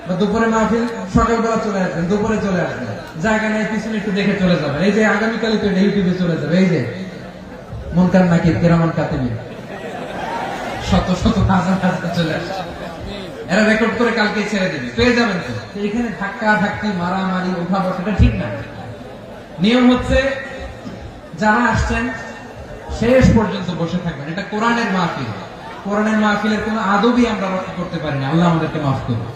বা দুপুরে মাহফিল, সকালবেলা চলে আসবেন, দুপুরে চলে আসবেন, জায়গা নাই পিছনে একটু দেখে চলে যাবেন। এই যে আগামীকালই তো ইউটিউবে চলে যাবে, এই যে মুনকার নাকির কিরামান কাতিবিন, শত শত হাজার হাজার চলে আসছে, এরা রেকর্ড করে কালকে ছেড়ে দেবে, পেয়ে যাবেন তো। এখানে ধাক্কা ধাক্কি, মারামারি, উঠা বসাটা ঠিক না। নিয়ম হচ্ছে যারা আসছেন শেষ পর্যন্ত বসে থাকবেন। এটা কোরআনের মাহফিল, কোরআনের মাহফিলের কোন আদবই আমরা রক্ষা করতে পারি না। আল্লাহ আমাদেরকে মাফ করুন,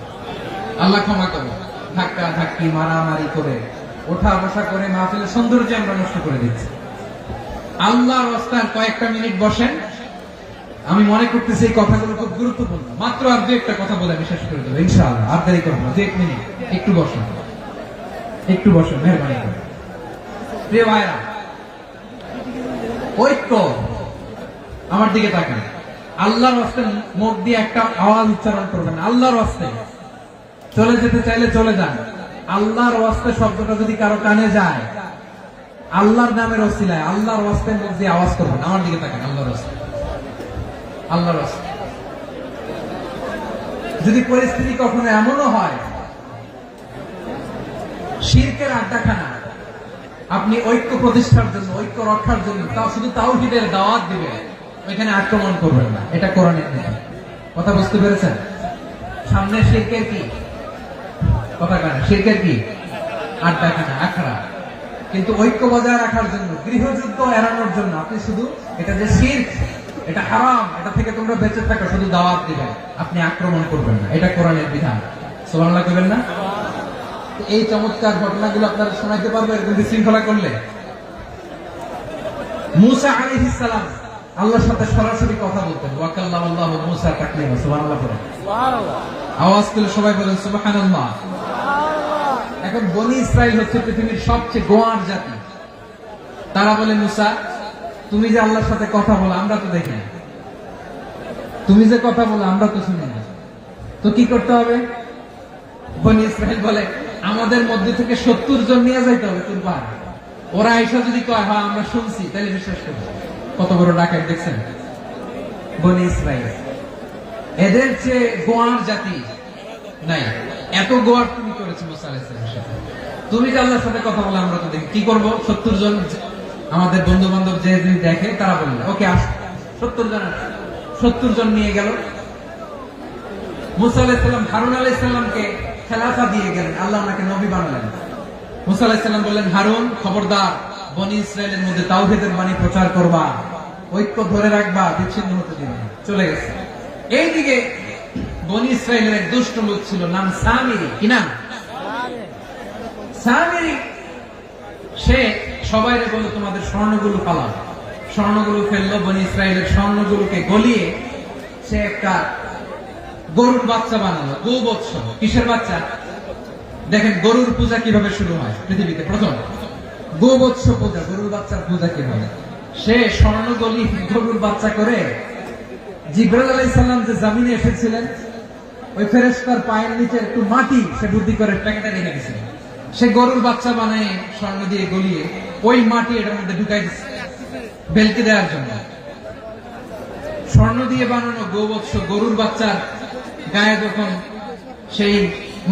আল্লাহ ক্ষমা করুন। ধাক্কা ধাক্কি, মারামারি করে, ওঠা বসা করে মাহফিলের সৌন্দর্য আমরা নষ্ট করে দিচ্ছি। আল্লাহর রাস্তায় কয়েকটা মিনিট বসেন। আমি মনে করতেছি এই কথাগুলো খুব গুরুত্বপূর্ণ। মাত্র আর 2-1টা কথা বলে আমি শেষ করে দেবো ইনশাআল্লাহ। আর দেরি করবো না, 2-1 মিনিট একটু বসেন, একটু বসেন, মেহরবানি করে। প্রিয় ভাইরা, ঐক্য, আমার দিকে তাকান। আল্লাহর রাস্তায় মুখ দিয়ে একটা আওয়াজ উচ্চারণ করবেন, আল্লাহর রাস্তায়। চলে যেতে চাইলে চলে যান। আল্লাহর রাস্তায় শব্দটা যদি কারো কানে যায়, আল্লাহর নামের ওসিলায় আল্লাহর রাস্তায় মুখ দিয়ে আওয়াজ করবেন। আমার দিকে তাকান, আল্লাহর রাস্তায়, আল্লাহর রাস্তায়। যদি পরিস্থিতি কখনো এমনও হয় শিরকের আড্ডাখানা, আপনি ঐক্য প্রতিষ্ঠার জন্য, ঐক্য রক্ষার জন্য তাও শুধু তাওহীদের দাওয়াত দিবেন, ওইখানে আক্রমণ করবেন না। এটা কোরআনের নীতি। কথা বুঝতে পেরেছেন? সামনে শিরকের কি কথা কানে, শিরকের কি আড্ডাখানা, আখড়া। কিন্তু ঐক্য বজায় রাখার জন্য, গৃহযুদ্ধ এড়ানোর জন্য আপনি শুধু এটা যে শিরক, এটা হারাম, এটা থেকে তোমরা বেঁচে থাকো, শুধু দাওয়াত দিবেন, আপনি আক্রমণ করবেন না। এটা কোরআনের বিধান। সুবহানাল্লাহ করবেন না? এই চমৎকার ঘটনাগুলো আপনারা শোনাইতে পারবো এরকম বিশৃঙ্খলা করলে। মূসা আলাইহিস সালাম আল্লাহর সাথে সরাসরি কথা বলতেন। ওয়া কাল্লামাল্লাহু মূসা তাকলিমা। সুবহানাল্লাহ পড়েন, সুবহানাল্লাহ। আওয়াজ তুলে সবাই বলেন সুবহানাল্লাহ। এখন বনি ইসরাইল হচ্ছে পৃথিবীর সবচেয়ে গোয়ার জাতি। তারা বলে, মূসা তুমি যে আল্লাহর সাথে কথা বলো আমরা তো দেখি না, তুমি যে কথা বলো আমরা তো শুনি না, তো কি করতে হবে? বনি ইসরাইল বলে, আমাদের মধ্যে থেকে 70 জন নিয়ে যাইতে হবে তোর পাহাড়ে। ওরা আইসা যদি কয় হ্যাঁ আমরা শুনছি, তাহলে বিশ্বাস করবো। কত বড় ডাকাত দেখছেন বনি ইসরাইল। এদের চেয়ে গোয়ার জাতি নাই। এত গোয়ার তুমি করেছো মুসা আলাইহিস সালামের সাথে। তুমি যে আল্লাহর সাথে কথা বলে আমরা তো দেখি, কি করবো? 70 জন আমাদের বন্ধু বান্ধব যে দেখে তারা বললো ওকে আস, 70 জন নিয়ে গেল। মুসা আলাইহিস সালাম হারুন আলাইহিস সালামকে খেলাফা দিয়ে গেলেন, আল্লাহ ওনাকে নবী বানালেন। মুসা আলাইহিস সালাম বললেন, হারুন খবরদার, বনি ইসরায়েলের মধ্যে তাওহীদের বাণী প্রচার করবা, ঐক্য ধরে রাখবা, বিচ্ছিন্ন হতে দিবে না। চলে গেছে। এইদিকে বনি ইসরায়েলের এক দুষ্ট লোক ছিল, নাম সামিরি। কি নাম? সামিরি। সে সবাইরে বলল তোমাদের স্বর্ণগুলো পালাও। স্বর্ণগুলো ফেললো, বনি ইসরায়েলের স্বর্ণগুলোকে গলিয়ে সে একটা গরুর বাচ্চা বানালো। গোবৎস। কিসের বাচ্চা? দেখেন গরুর পূজা কিভাবে শুরু হয় পৃথিবীতে প্রথম। গোবৎস পূজা, গরুর বাচ্চার পূজা কিভাবে? সে স্বর্ণগলি গরুর বাচ্চা করে জিবরাইল আলাইহিস সালাম যে জমিনে এসেছিলেন, ওই ফেরেশতার পায়ের নিচে একটু মাটি সে বুদ্ধি করে প্যাকেটে রেখে দিয়েছিল। সে গরুর বাচ্চা বানায় স্বর্ণ দিয়ে গলিয়ে ওই মাটি এটার মধ্যে ঢুকাই দিচ্ছে বেলকে দেওয়ার জন্য। স্বর্ণ দিয়ে বানানো গোবৎস গরুর বাচ্চার গায়ে যখন সেই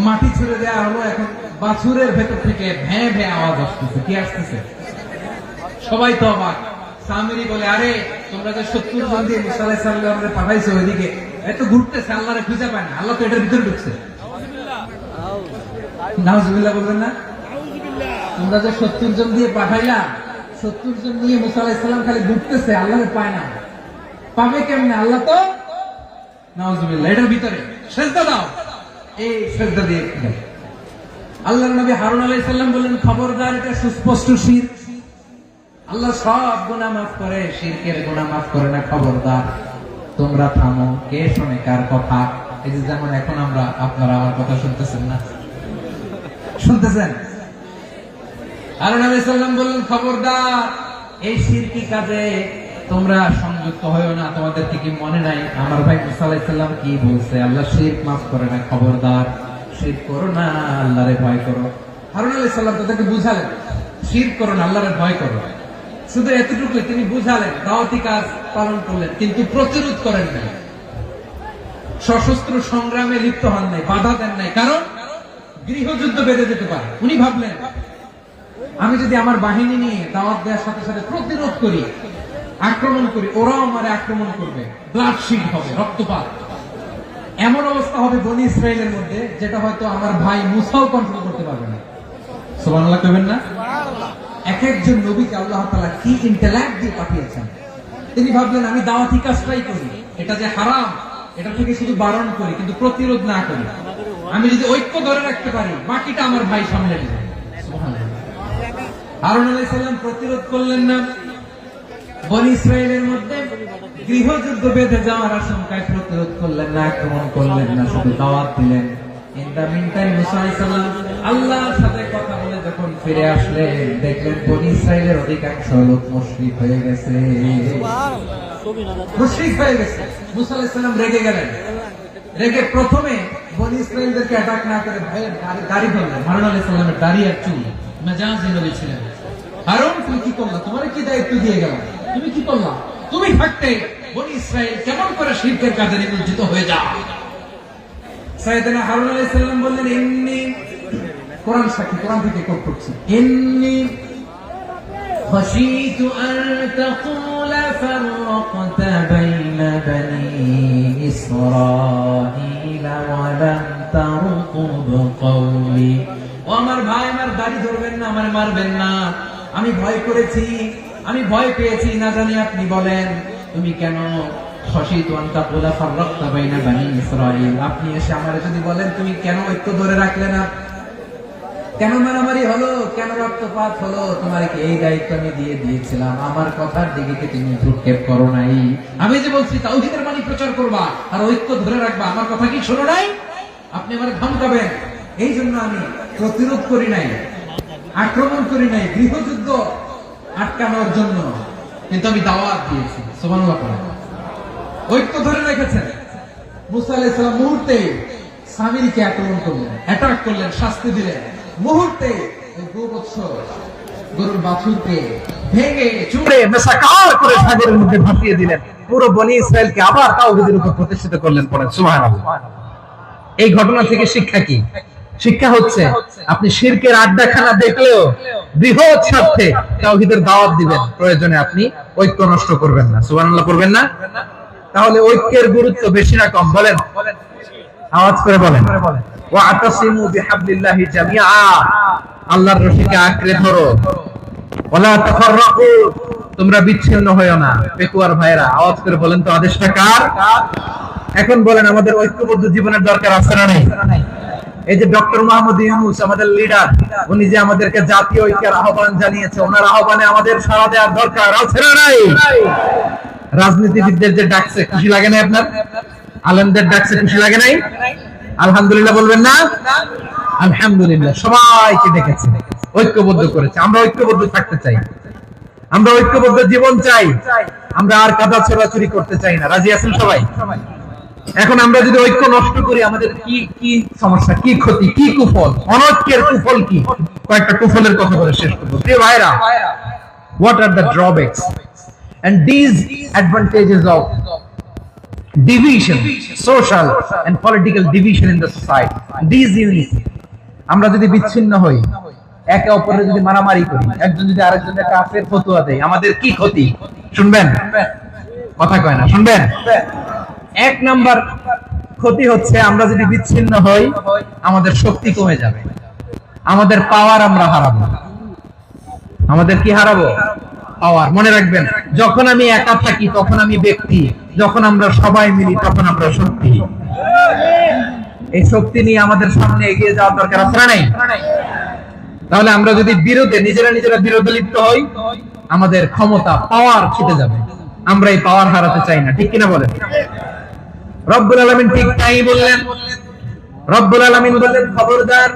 মাটি ছুড়ে দেওয়া হলো, এখন বাছুরের ভেতর থেকে ভ্যাঁ ভ্যাঁ আওয়াজ আসতেছে। কি আসতেছে? সবাই তো অবাক। সামিরি বলে, আরে তোমরা যে 70 জন দিয়ে মুসা আলাইহিস সালামকে পাঠাইছো ওইদিকে, এত ঘুরতেছে, আল্লাহরে খুঁজে পায় না, আল্লাহ তো এটার ভিতরে ঢুকছে। নাউজুবিল্লাহ বলবেন না? তোমরা যে 70 জন দিয়ে পাঠাইলা, 70 জন দিয়ে মুসা আলাইহিস সালাম খালি ঘুরতেছে, আল্লাহরে পায় না। পাবে কেমনে? আল্লাহ তো নাউজুবিল্লাহ এটার ভিতরে। সেজদা দাও, এই সেজদা দিয়ে দাও। আল্লাহর নবী হারুন আলাইহিস সালাম বললেন, খবরদার, এটা সুস্পষ্ট শিরক। আল্লাহ সব গুনাহ মাফ করে, শিরকের গুনাহ মাফ করে না, খবরদার তোমরা থামো। কে শোনে কার কথা? এই যে যেমন এখন আমরা, আপনারা আমার কথা শুনতেছেন না? শুনতেছেন? হারুন আলাইহিস সালাম বললেন, খবরদার, এই শিরকি কাজে তোমরা সংযুক্ত হয়ো না। তোমাদেরকে কি মনে নাই আমার ভাই মুসা আলাইহিস সালাম কি বলছে? আল্লাহ শিরক মাফ করে না, খবরদার শিরক করো না, আল্লাহরে ভয় করো। হারুন আলাইহিস সালাম তাদেরকে বুঝালেন, শিরক করো না, আল্লাহরে ভয় করো। শুধু এতটুকুই তিনি বুঝালেন, দাওয়াতি কাজ পালন করলেন, কিন্তু প্রতিরোধ করেন নাই, সশস্ত্র সংগ্রামে লিপ্ত হন নাই, বাধা দেন নাই, কারণ গৃহযুদ্ধ বেঁধে যেতে পারে। উনি ভাবলেন, আমি যদি আমার বাহিনী নিয়ে দাওয়াত দেওয়ার সাথে সাথে প্রতিরোধ করি, আক্রমণ করি, ওরাও আমারে আক্রমণ করবে, ব্লাডশিড হবে, রক্তপাত, এমন অবস্থা হবে বনি ইসরায়েলের মধ্যে, যেটা হয়তো আমার ভাই মুসাও কন্ট্রোল করতে পারবে না। সুবহানাল্লাহ কইবেন না? এক একজন নবীকে আল্লাহ তাআলা কি ইন্টেলেক্ট দিয়ে পাঠিয়েছেন। তিনি ভাবলেন, আমি দাওয়াতি কাজটাই করি, এটা যে হারাম এটা থেকে শুধু বারণ করি, কিন্তু প্রতিরোধ না করি। আমি যদি ঐক্য ধরে রাখতে পারি, বাকিটা আমার ভাই সামলে নেবে। সুবহানাল্লাহ। হারুন আলাইহিস সালাম প্রতিরোধ করলেন না। বনি ইসরায়েলের মধ্যে গৃহযুদ্ধ বেঁধে যাওয়ার আশঙ্কায় প্রতিরোধ করলেন না, আক্রমণ করলেন না, শুধু দাওয়াত দিলেন। ইন দা মিন টাইম মুসা আলাইহিস সালাম আল্লাহর সাথে কথা বলে যখন ফিরে আসলেন, দেখলেন বনি ইসরায়েলের অধিকাংশ লোক মুশরিক হয়ে গেছে। মুশরিক হয়ে গেছে। মুসা আলাইহিস সালাম রেগে গেলেন। রেগে প্রথমে বনি ইসরায়েলদেরকে অ্যাটাক না করে ভয়ে দাড়ি ধরলেন। হারুন আলাইহিস সালামের দাড়ি আর চুল, মেজাজি নবী ছিলেন। হারুন, তুমি কি করলা? তোমার কি দায়িত্ব দিয়ে গেলাম, তুমি কি করলা? তুমি থাকতে বনি ইসরায়েল কেমন করে শিরকের কাজে নিমজ্জিত হয়ে যায়? সাইয়েদনা হারুন আলাইহিস সালাম বললেন, ইন্নী, কোরআন সাক্ষী, কোরআন থেকে কোট করছি, ইন্নী খাশীতু আন তাকুলা ফাররাকতা বাইনা বনি ইসরাঈল ওয়া লাম তারকুব কওলি। ও আমার ভাই, আমার দাড়ি ধরবেন না, আমার মারবেন না। আমি ভয় করেছি, আমি ভয় পেয়েছি, না জানি আপনি বলেন তুমি কেন খাশীতু আন তাকুলা ফাররাকতা বাইনা বনি ইসরাঈল, আপনি এসে আমারে যদি বলেন তুমি কেন ঐক্য ধরে রাখলে না, কেন মারামারি হলো, কেন রক্তপাত হলো, তোমার কি এই দায়িত্ব আমি দিয়ে দিয়েছিলাম? আমার কথার দিকে কি তুমি ভ্রুক্ষেপ করো নাই? আমি যে বলছি তাওহীদের বাণী প্রচার করবা আর ঐক্য ধরে রাখবা, আমার কথা কি শোনো নাই? আপনি আমারে ধমকাবেন, এই জন্য আমি প্রতিরোধ করি নাই, আক্রমণ করি নাই, গৃহযুদ্ধ আটকানোর জন্য, কিন্তু আমি দাওয়াত দিয়েছি। সুবহানাল্লাহ। ঐক্য ধরে রেখেছেন। মুসা আলাইহিস সালাম মুহূর্তে সামিরীকে আক্রমণ করলেন, অ্যাটাক করলেন, শাস্তি দিলেন। মুহূর্তে ওই গোবৎস গরুর বাছুরকে ভেঙে চুড়ে মেসাকার করে সাগরের মধ্যে ভাসিয়ে দিলেন। পুরো বনি ইসরায়েলকে আবার তাওহীদের উপর প্রতিষ্ঠিত করলেন। পড়েন সুবহানাল্লাহ। এই ঘটনা থেকে শিক্ষা কি? শিক্ষা হচ্ছে, আপনি শিরকের আড্ডাখানা দেখলেও বৃহৎ স্বার্থে তাওহীদের দাওয়াত দিবেন, প্রয়োজনে আপনি ঐক্য নষ্ট করবেন না। সুবহানাল্লাহ করবেন না? তাহলে ঐক্যের গুরুত্ব বেশি না কম? বলেন, আওয়াজ করে বলেন। ওয়াতাসিমু বিহাবলিল্লাহি জামিআ, আল্লাহর রশিকে আঁকড়ে ধরো। ওয়ালা তাফাররাকু, তোমরা বিচ্ছিন্ন হয়ো না। পেকুয়ার ভাইরা আওয়াজ করে বলেন তো, আদেশটা কার? এখন বলেন, আমাদের ঐক্যবদ্ধ জীবনের দরকার আছে না নাই? এই যে ডক্টর মোহাম্মদ ইউনূস আমাদের লিডার, উনি যে আমাদেরকে জাতীয় ঐক্যের আহ্বান জানিয়েছে, ওনার আহ্বানে আমাদের সাড়া দেওয়ার দরকার আছে না নাই? রাজনীতিবিদদের যে ডাকছে, খুশি লাগে না আপনার? আলেমদের ডাকছে, খুশি লাগে নাই? আলহামদুলিল্লাহ বলবেন না? আলহামদুলিল্লাহ, সবাইকে ডেকেছে, ঐক্যবদ্ধ করেছে। আমরা ঐক্যবদ্ধ থাকতে চাই, আমরা ঐক্যবদ্ধ জীবন চাই, আমরা আর কাদা ছোড়াছুরি করতে চাই না। রাজি আছেন সবাই? এখন আমরা যদি ঐক্য নষ্ট করি, আমাদের কি কি সমস্যা, কি ক্ষতি, কি কুফল? অনৈক্যের কুফল কি? কয়েকটা কুফলের কথা বলে শেষ করব। প্রিয় ভাইরা, what are the drawbacks and these advantages of division, social and political division in the society? ডিসইউনিটি। আমরা যদি বিচ্ছিন্ন হই, একে অপরের যদি মারামারি করি, একজন যদি আরেকজনের কাফের ফতোয়া দেয়, আমাদের কি ক্ষতি? শুনবেন? কথা কয় না, শুনবেন? এক নাম্বার ক্ষতি হচ্ছে আমরা যদি বিচ্ছিন্ন হই, আমাদের শক্তি কমে যাবে, আমাদের পাওয়ার আমরা হারাবো। আমাদের কি হারাবো? পাওয়ার। মনে রাখবেন, যখন আমি একা থাকি তখন আমি ব্যক্তি, যখন আমরা সবাই মিলি তখন আমরা শক্তি। এই শক্তি নিয়ে আমাদের সামনে এগিয়ে যাওয়ার দরকার আছে না নাই? তাহলে আমরা যদি বিরোধে নিজেরা বিরোধে লিপ্ত হই, আমাদের ক্ষমতা, পাওয়ার ছুটে যাবে। আমরা এই পাওয়ার হারাতে চাই না, ঠিক কিনা বলেন? রব্বুল আলামিন ঠিক তাই বললেন। রব্বুল আলামিন বললেন, খবরদার,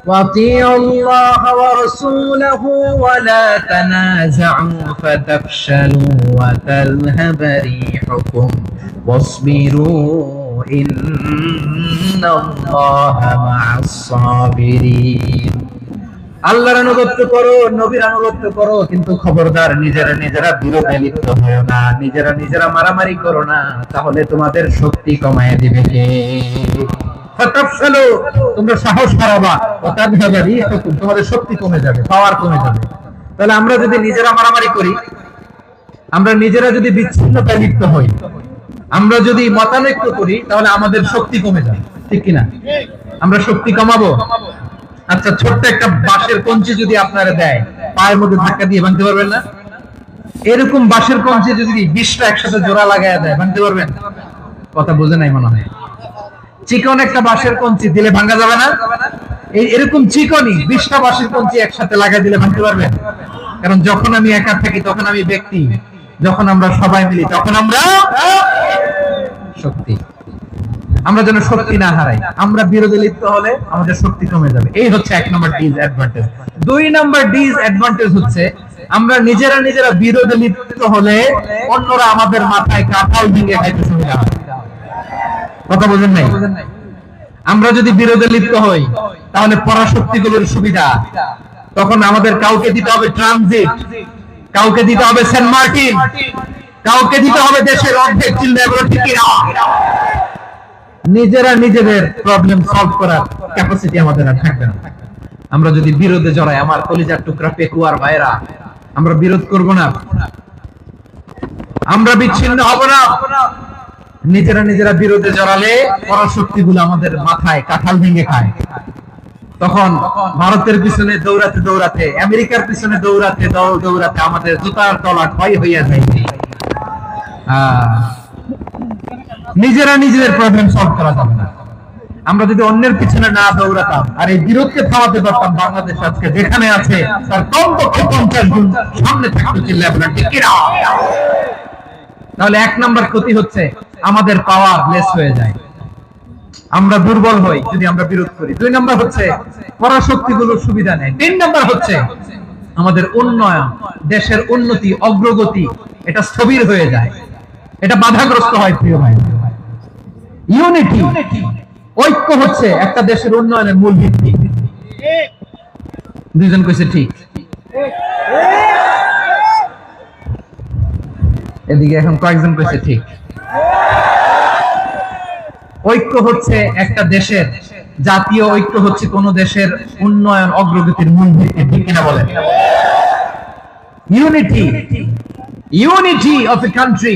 ওয়াতিউল্লাহ ওয়া রাসূলাহু ওয়া লা তানাযাউ ফাতাফশালু ওয়া তাযহাবা রিহুকুম ওয়াসবিরু ইন্নাল্লাহা মা'আস সাবিরিন। আল্লাহর আনুগত্য করো, নবীর আনুগত্য করো, কিন্তু খবরদার নিজেরা বিরোধে লিপ্ত হয়ো না, নিজেরা মারামারি করো না, তাহলে তোমাদের শক্তি কমায় দিবে কে? ফাতাফশালু, তোমরা সাহস হারাবা, ওয়া তাযহাবা রিহুকুম, তোমাদের শক্তি কমে যাবে, পাওয়ার কমে যাবে। তাহলে আমরা যদি নিজেরা মারামারি করি, আমরা নিজেরা যদি বিচ্ছিন্নতায় লিপ্ত হই, আমরা যদি মতানৈক্য করি, তাহলে আমাদের শক্তি কমে যাবে, ঠিক কিনা? আমরা শক্তি কমাবো। আচ্ছা, ছোট্ট একটা বাঁশের কঞ্চি যদি আপনারা দেয়, পায়ের মধ্যে ধাক্কা দিয়ে ভাঙতে পারবেন না? এরকম বাঁশের কঞ্চি যদি 20টা একসাথে জোড়া লাগায় দেয়, ভাঙতে পারবেন? কথা বুঝে নাই মনে হয়। চিকন একটা বাঁশের কঞ্চি দিলে ভাঙা যাবে না? এরকম চিকনই 20টা বাঁশের কঞ্চি একসাথে লাগাই দিলে ভাঙতে পারবেন? কারণ যখন আমি একা থাকি তখন আমি ব্যক্তি, যখন আমরা সবাই মিলি তখন আমরা শক্তি। আমরা যেন শক্তি না হারাই। আমরা বিরোধে লিপ্ত হলে আমাদের শক্তি কমে যাবে। এই হচ্ছে 1 নম্বর ডিসঅ্যাডভান্টেজ। 2 নম্বর ডিসঅ্যাডভান্টেজ হচ্ছে আমরা নিজেরা বিরোধে লিপ্ত হলে অন্যরা আমাদের মাথায় কাঁঠাল ভেঙে খাইতে সুবিধা হয়। কথা বুঝেন নাই? আমরা যদি বিরোধে লিপ্ত হই, তাহলে পরাশক্তিগুলোর সুবিধা, তখন আমাদের কাউকে দিতে হবে ট্রানজিট, কাউকে দিতে হবে সেন্ট মার্টিন, কাউকে দিতে হবে দেশের অর্ধেক চিল্লাগুলো, ঠিক কিনা? নিজেদের প্রবলেম সলভ করার ক্যাপাসিটি আমাদের আর থাকবে না। আমরা যদি বিরোধে জড়াই, আমার কলিজার টুকরা পেকুয়ার ভাইরা, আমরা বিরোধ করব না, আমরা বিচ্ছিন্ন হব না। নিজেরা বিরোধে জড়ালে পরাশক্তিগুলো আমাদের মাথায় কাঁঠাল ভেঙে খায়। তখন ভারতের পিছনে দৌড়াতে, আমেরিকার পিছনে দৌড়াতে আমাদের জুতার তলা ক্ষয় হইয়া যাইবে। নিজেদের প্রবলেম সলভ করা যাবে না। আমরা যদি অন্যের পিছনে না দৌড়াতাম আর এই বিরোধকে থামাতে পারতাম, বাংলাদেশ আজকে যেখানে আছে তার কমপক্ষে 50 গুণ সামনে থাকতে চিল্লা আপনার, ঠিক কিনা? তাহলে 1 নম্বর ক্ষতি হচ্ছে আমাদের পাওয়ার লেস হয়ে যায়, আমরা দুর্বল হই যদি আমরা বিরোধ করি। 2 নম্বর হচ্ছে পরাশক্তিগুলোর সুবিধা নেই। 3 নম্বর হচ্ছে আমাদের উন্নয়ন, দেশের উন্নতি, অগ্রগতি, এটা স্থবির হয়ে যায়, এটা বাধাগ্রস্ত হয়। প্রিয় ভাই, ইউনিটি, ঐক্য হচ্ছে একটা দেশের উন্নয়নের মূল ভিত্তি। দুইজন কইছে ঠিক, এদিকে এখন কয়েকজন কইছে ঠিক। ঐক্য হচ্ছে একটা দেশের, জাতীয় ঐক্য হচ্ছে কোন দেশের উন্নয়ন, অগ্রগতির মূল ভিত্তি, ঠিক কিনা বলেন? ইউনিটি অফ এ কান্ট্রি,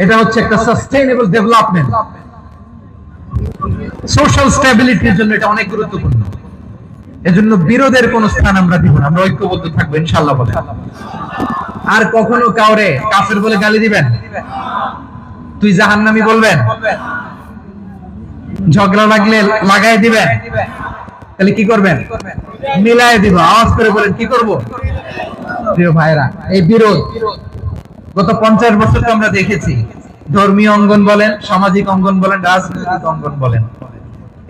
এটা হচ্ছে একটা সাস্টেইনেবল ডেভেলপমেন্ট, সোশ্যাল স্ট্যাবিলিটির জন্য এটা অনেক গুরুত্বপূর্ণ। এজন্য বিরোধের কোন স্থান আমরা দিব না, আমরা ঐক্যবদ্ধ থাকবো ইনশাআল্লাহ। বলে আর কখনো কাউরে কাফের বলে গালি দিবেন, তুই জাহান্নামী বলবেন, ঝগড়া লাগলে লাগাই দিবেন, তাহলে কি করবেন? মিলাই দিব। আওয়াজ করে বলেন, কি করব? প্রিয় ভাইরা, এই বিরোধ গত 50 বছর তো আমরা দেখেছি, ধর্মীয় অঙ্গন বলেন, সামাজিক অঙ্গন বলেন, রাজনৈতিক অঙ্গন বলেন,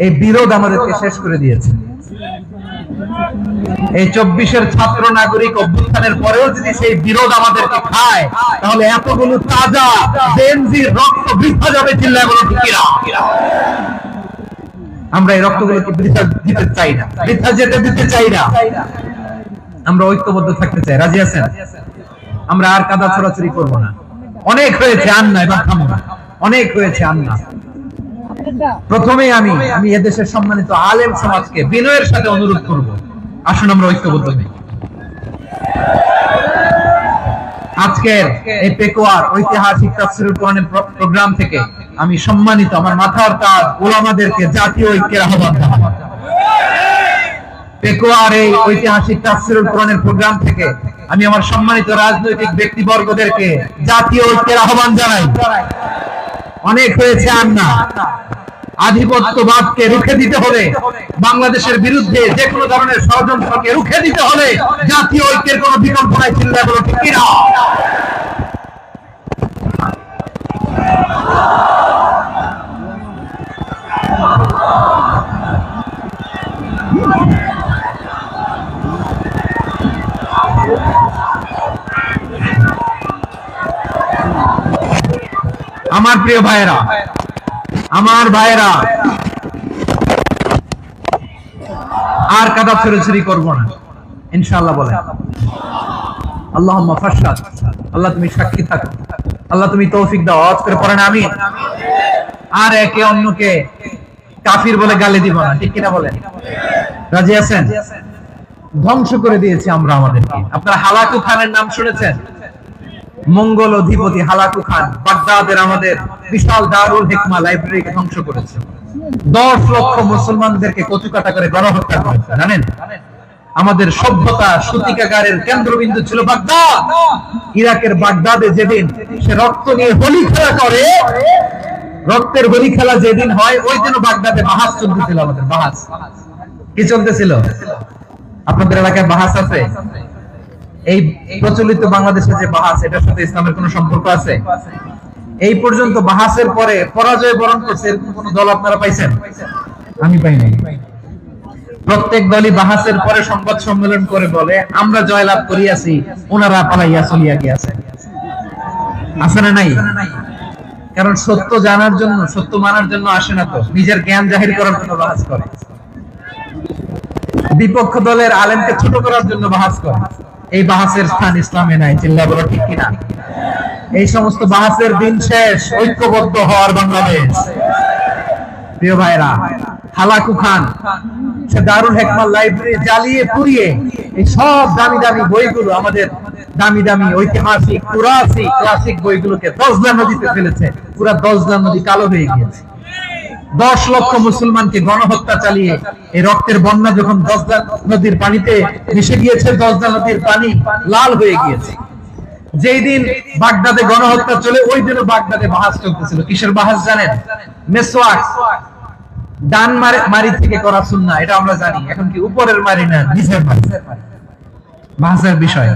এই বিরোধ আমাদেরকে শেষ করে দিয়েছে। এই 24-এর ছাত্র নাগরিক অভ্যুত্থানের পরেও যদি সেই বিরোধ আমাদেরকে খায়, তাহলে এতগুলো তাজা জেনজির রক্ত বৃথা যাবে, চিল্লায় বলো ঠিক কিনা? আমরা এই রক্তগুলোকে বৃথা দিতে চাই না, বৃথা যেতে দিতে চাই না। আমরা ঐক্যবদ্ধ থাকতে চাই। রাজি আছেন? আমরা আর কাদা ছড়াছড়ি করবো না। অনেক হয়েছে আন্না, এবার থামো না। অনেক হয়েছে আন্না। প্রথমেই আমি এদেশের সম্মানিত আলেম সমাজকে বিনয়ের সাথে অনুরোধ করব, আসুন আমরা ঐক্যবদ্ধ হই। আজকের এই পেকুয়ার ঐতিহাসিক তাফসীরুল কোরআনের প্রোগ্রাম থেকে আমি সম্মানিত আমার মাথার তাজ উলামাদেরকে জাতীয় ঐক্যের আহ্বান জানাই। পেকুয়ার এই ঐতিহাসিক তাফসীরুল কোরআনের প্রোগ্রাম থেকে আমি আমার সম্মানিত রাজনৈতিক ব্যক্তিবর্গদেরকে জাতীয় ঐক্যের আহ্বান জানাই। অনেক হয়েছে আর না, আধিপত্যবাদকে রুখে দিতে হবে, বাংলাদেশের বিরুদ্ধে যে কোনো ধরনের ষড়যন্ত্রকে রুখে দিতে হবে। জাতীয় ঐক্যের কোনো বিকল্প নাই, চিল্লায় বলো ঠিক কিনা? আমার প্রিয় ভাইয়েরা, আমার ভাইয়েরা, আর কাদা ছড়াছড়ি করব না ইনশাআল্লাহ। বলেন আল্লাহুম্মা ফাশহাদ। আল্লাহ তুমি সাক্ষী থাকো, আল্লাহ তুমি তৌফিক দাও। আওয়াজ করে পড়েন আমিন। আর একে অন্যকে কাফির বলে গালি দিব না, ঠিক কিনা বলেন? রাজি আছেন? ধ্বংস করে দিয়েছি আমরা আমাদেরকে। আপনারা হালাকু খানের নাম শুনেছেন? মঙ্গল অধিপতি হালাকু খান বাগদাদের আমাদের বিশাল দারুল হিকমা লাইব্রেরিকে ধ্বংস করেছে। 10 লক্ষ মুসলমানদেরকে কচুকাটা করে গণহত্যা করেছে। জানেন, আমাদের সভ্যতা সূতিকাগারের কেন্দ্রবিন্দু ছিল বাগদাদ। ইরাকের বাগদাদে যেদিন সে রক্ত নিয়ে হোলি খেলা করে, রক্তের হোলি খেলা যেদিন হয়, ওই দিনও বাগদাদে বাহাস চলতেছিল। আমাদের বাহাস কি চলতেছিল? আপনাদের এলাকায় বাহাস আছে? এই প্রচলিত বাংলাদেশে যে বাহাস, এটার সাথে ইসলামের কোন সম্পর্ক আছে? এই পর্যন্ত বাহাসের পরে পরাজয় বরণ করছে কোন দল আপনারা পাইছেন? আমি পাই নাই। প্রত্যেক দলই বাহাসের পরে সংবাদ সম্মেলন করে বলে আমরা জয়লাভ করিয়াছি, ওনারা পালাইয়া চলিয়া গিয়াছে। আছে না নাই? কারণ সত্য জানার জন্য, সত্য মানার জন্য আসে না, তো নিজের জ্ঞান জাহির করার জন্য বাহাস করে। বিপক্ষ দলের আলেমকে ছোট করার জন্য বাহাস করে। এই বাহাসের স্থান ইসলামে নাই, চিল্লা বলো ঠিক কিনা? এই সমস্ত বাহাসের দিন শেষ, ঐক্যবদ্ধ হওয়ার বাংলাদেশ। প্রিয় ভাইরা, হালাকু খান সে দারুল হিকমা লাইব্রেরি জ্বালিয়ে পুড়িয়ে এই সব দামি দামি বইগুলো, আমাদের দামি দামি ঐতিহাসিক ক্লাসিক বইগুলোকে দজলা নদীতে ফেলেছে। পুরা দজলা নদী কালো হয়ে গিয়েছে। 10 লক্ষ মুসলমানকে গণহত্যা চালিয়ে এই রক্তের বন্যা যখন দজলা নদীর পানিতে মিশে গিয়েছে, দজলা নদীর পানি লাল হয়ে গিয়েছে। যেই দিন বাগদাদে গণহত্যা চলে, ওই দিনও বাগদাদে বাহাস চলতেছিল। কিসের বাহাস জানেন? মেসওয়াক, ডান মারি থেকে করা সুন্নাহ, এটা আমরা জানি। এখন কি উপরের মারি না নিচের মারি? বাহাসের বিষয়।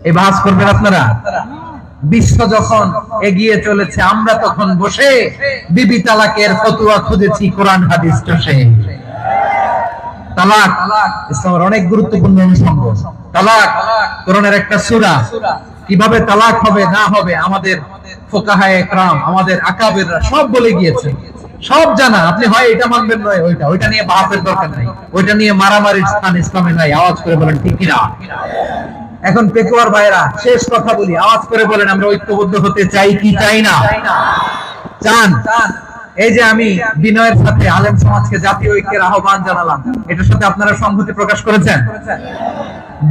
এই বাহাস করবেন আপনারা? বিশ্ব যখন এগিয়ে চলেছে, আমরা তখন বসে বিবি তালাকের ফতোয়া খুঁজেছি কোরআন হাদিস চষে। তালাক ইসলামের অনেক গুরুত্বপূর্ণ অনুষঙ্গ। তালাক কোরআনের একটা সূরা। কিভাবে তালাক হবে না হবে আমাদের ফুকাহায়ে ইকরাম, আমাদের আকাবেররা সব বলে গিয়েছে, সব জানা। আপনি হয় এটা মানবেন, নয় ওইটা নিয়ে বাহাসের দরকার নাই, ওইটা নিয়ে মারামারির স্থান ইসলামে নাই। আওয়াজ করে বলেন ঠিক কিনা? এখন পেকুয়ার ভাইরা, শেষ কথা বলি, আওয়াজ করে বলেন আমরা ঐক্যবদ্ধ হতে চাই কি চাই না? চান? এই যে আমি বিনয়ের সাথে আলেম সমাজকে জাতীয় ঐক্যের আহ্বান জানালাম, এটার সাথে আপনারা সংহতি প্রকাশ করেছেন?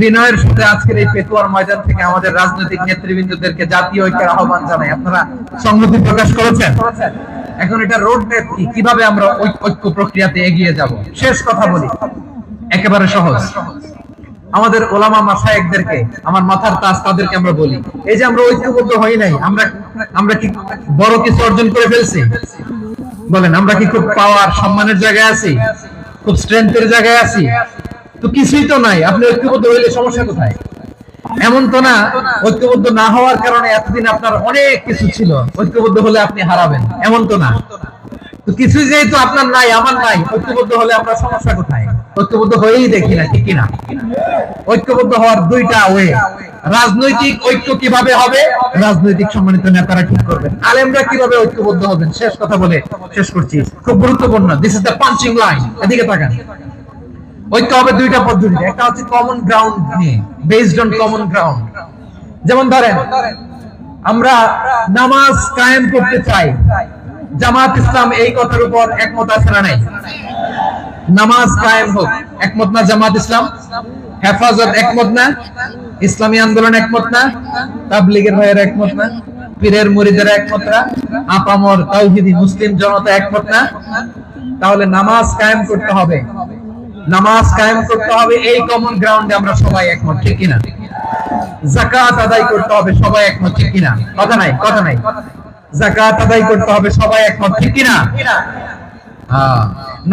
বিনয়ের সাথে আজকের এই পেকুয়ার ময়দান থেকে আমাদের রাজনৈতিক নেতৃবৃন্দদেরকে জাতীয় ঐক্যের আহ্বান জানাই, আপনারা সংহতি প্রকাশ করেছেন? এখন এটা রোড ম্যাপ কি, কিভাবে আমরা ঐক্য প্রক্রিয়াতে এগিয়ে যাব? শেষ কথা বলি, একেবারে সহজ। আমাদের ওলামা মাশায়েখদেরকে, আমার মাথার তাজ তাদেরকে আমরা বলি, এই যে আমরা ঐক্যবদ্ধ হই নাই, আমরা কি বড় কিছু অর্জন করে ফেলছি? বলেন, আমরা কি খুব পাওয়ার সম্মানের জায়গায় আছি? খুব স্ট্রেংথের জায়গায় আছি? তো কিছুই তো নাই। আপনি ঐক্যবদ্ধ হইলে সমস্যা কোথায়? এমন তো না ঐক্যবদ্ধ না হওয়ার কারণে এতদিন আপনার অনেক কিছু ছিল, ঐক্যবদ্ধ হলে আপনি হারাবেন, এমন তো না। তো কিছুই যেহেতু আপনার নাই, আমার নাই, ঐক্যবদ্ধ হলে আমরা সমস্যা কোথায়? ঐক্যবদ্ধ হয়েই দেখি না, ঠিক কিনা? ঐক্যবদ্ধ হওয়ার দুইটা ওয়ে। রাজনৈতিক ঐক্য কিভাবে হবে? রাজনৈতিক সম্মানিত নেতারা ঠিক করবেন। আলেমরা কিভাবে ঐক্যবদ্ধ হবেন? শেষ কথা বলে শেষ করছি, খুব গুরুত্বপূর্ণ। This is the punching line. এদিকে তাকান। ঐক্য হবে দুইটা পদ্ধতিতে। একটা হচ্ছে কমন গ্রাউন্ড নিয়ে, বেসড অন কমন গ্রাউন্ড। যেমন ধরেন আমরা নামাজ কায়েম করতে চাই, জামাত ইসলাম এই কথার উপর একমত আছে না নাই? নামাজ কায়েম হোক, একমত না জামাত ইসলাম? হেফাজত একমত না? ইসলামী আন্দোলন একমত না? তাবলীগের ভাইয়েরা একমত না? পীরের মুরিদেরা একমত না? আপামর তাওহীদি মুসলিম জনতা একমত না? তাহলে নামাজ কায়েম করতে হবে, নামাজ কায়েম করতে হবে, এই কমন গ্রাউন্ডে আমরা সবাই একমত, ঠিক কিনা? যাকাত আদায় করতে হবে, সবাই একমত, ঠিক কিনা? কথা নাই, কথা নাই। যাকাত আদায় করতে হবে, সবাই একমত, ঠিক কিনা?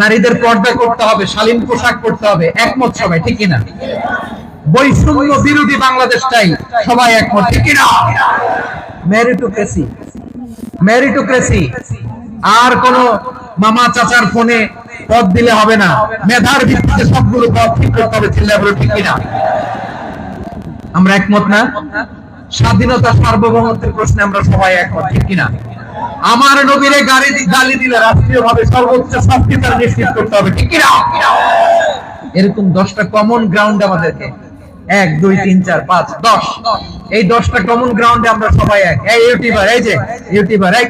নারীদের পর্দা করতে হবে, শালীন পোশাক পরতে হবে, একমত সবাই, ঠিক কিনা? বৈষম্য বিরোধী বাংলাদেশ চাই, সবাই একমত, ঠিক কিনা? মেরিটোক্রেসি, মেরিটোক্রেসি, আর কোন মামা চাচার ফোনে পদ দিলে হবে না, মেধার ভিত্তিতে সবগুলো পদ ঠিক করতে হবে, চিল্লায় বলো ঠিক কিনা? আমরা একমত না? স্বাধীনতা সার্বভৌমত্বের প্রশ্নে আমরা সবাই একমত, ঠিক কিনা? আমার নবীরে গালি দিলে রাষ্ট্রীয়ভাবে সর্বোচ্চ শাস্তি তার নিশ্চিত করতে হবে, ঠিক কিনা? এরকম 10টা কমন গ্রাউন্ড আমাদেরকে, 1 2 3 4 5 10, এই 10টা কমন গ্রাউন্ডে আমরা সবাই এক। এই ইউটিউবার, এই যে ইউটিউবার, এই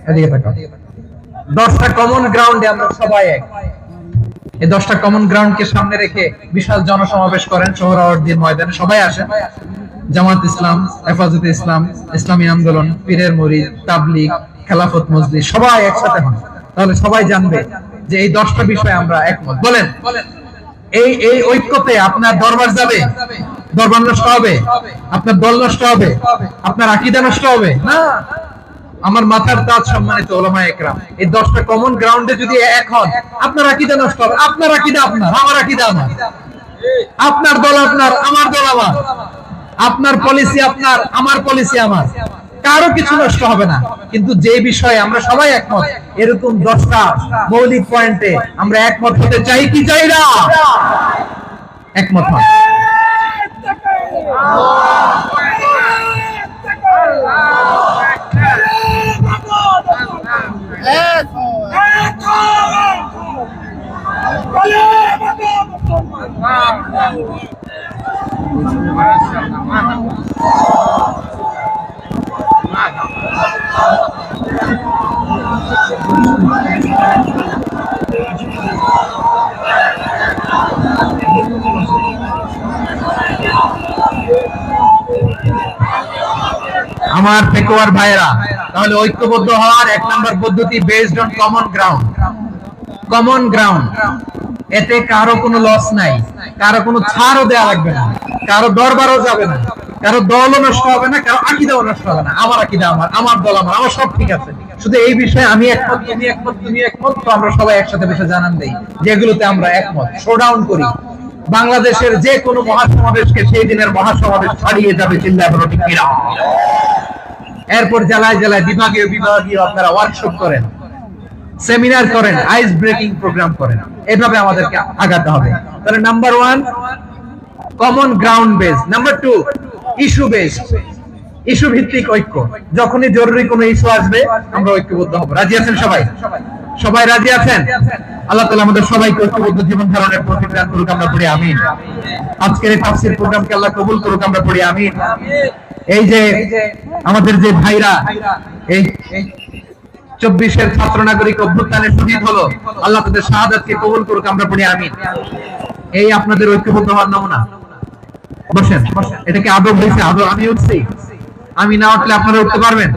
এদিকে তাকাও, 10টা কমন গ্রাউন্ডে আমরা সবাই এক। এই 10টা কমন গ্রাউন্ডকে সামনে রেখে বিশাল জনসমাবেশ করেন সোহরাওয়ার্দীর ময়দানে, সবাই আসেন। জামাত ইসলাম, হেফাজতে ইসলাম, ইসলামী আন্দোলন, পীরের মুরিদ, তাবলীগ, খেলাফত মজলিস, সবাই একসাথে হন, তাহলে সবাই জানবে যে এই 10টা বিষয়ে আমরা একমত। বলেন, এই এই ঐক্যতে আপনার দরবার যাবে? দরবার নষ্ট হবে? আপনার দল নষ্ট হবে? আপনার আকীদা নষ্ট হবে না? আমার মাথার তাজ সম্মানিত উলামায়ে কেরাম, এই 10টা কমন গ্রাউন্ডে যদি এক হন, আপনার আকীদা নষ্ট হবে? আপনার আকীদা আপনার, আমার আকীদা আমার, আপনার দল আপনার, আমার দল আমার, আপনার পলিসি আপনার, আমার পলিসি আমার, কারো কিছু নষ্ট হবে না। কিন্তু যে বিষয়ে আমরা সবাই একমত, এরকম 10টা মৌলিক পয়েন্টে আমরা একমত হতে চাই কি চাই না? একমত হন। আমার পেকুয়ার ভাইরা, তাহলে ঐক্যবদ্ধ হওয়ার 1 নম্বর পদ্ধতি based on common ground. Common ground, এতে কারো কোনো লস নাই, কারো কোনো ছাড়ও দেয়া লাগবে না, কারো দরবারও যাবে না, কারো দলও নষ্ট হবে না, কারো আকীদাও নষ্ট হবে না। আমার আকীদা আমার, আমার দল আমার, আমার সব ঠিক আছে। শুধু এই বিষয়ে আমি একমত, তুমি একমত, তুমি একমত, তো আমরা সবাই একসাথে বসে জানান দেই যেগুলোতে আমরা একমত, শোডাউন করি। বাংলাদেশের যে কোনো মহাসমাবেশকে সেই দিনের মহাসমাবেশ ছাড়িয়ে যাবে, চিল্লায় বলো ঠিক কিনা? এরপর জেলায় জেলায় বিভাগীয় বিভাগীয় আপনারা ওয়ার্কশপ করেন, সেমিনার করেন, আইস ব্রেকিং প্রোগ্রাম করেন, এভাবে আমাদেরকে আগাতে হবে। তাহলে number 1 common ground base, number 2 issue base, issue ভিত্তিক ঐক্য। যখনই জরুরি কোনো ইস্যু আসবে আমরা ঐক্যবদ্ধ হব। রাজি আছেন সবাই? সবাই রাজি আছেন? আল্লাহ তাআলা আমাদের সবাইকে ঐক্যবদ্ধ জীবন ধারণের তৌফিক দান করুক, আমরা পড়ি আমিন। আজকের এই তাফসীর প্রোগ্রামকে আল্লাহ কবুল করুক, আমরা পড়ি আমিন। এই যে আমাদের যে ভাইরা এই 24-এর ছাত্র নাগরিক অভ্যুত্থানে শহীদ হলো, আল্লাহ তাদের শাহাদাতকে কবুল করুক, আমরা পড়ি আমিন। এই আপনাদের ঐক্যবদ্ধ হওয়ার নমুনা। বসেন, এটা কি আদব হয়েছে? আদব আমি উঠছি, আমি না উঠলে আপনারা উঠতে পারবেন?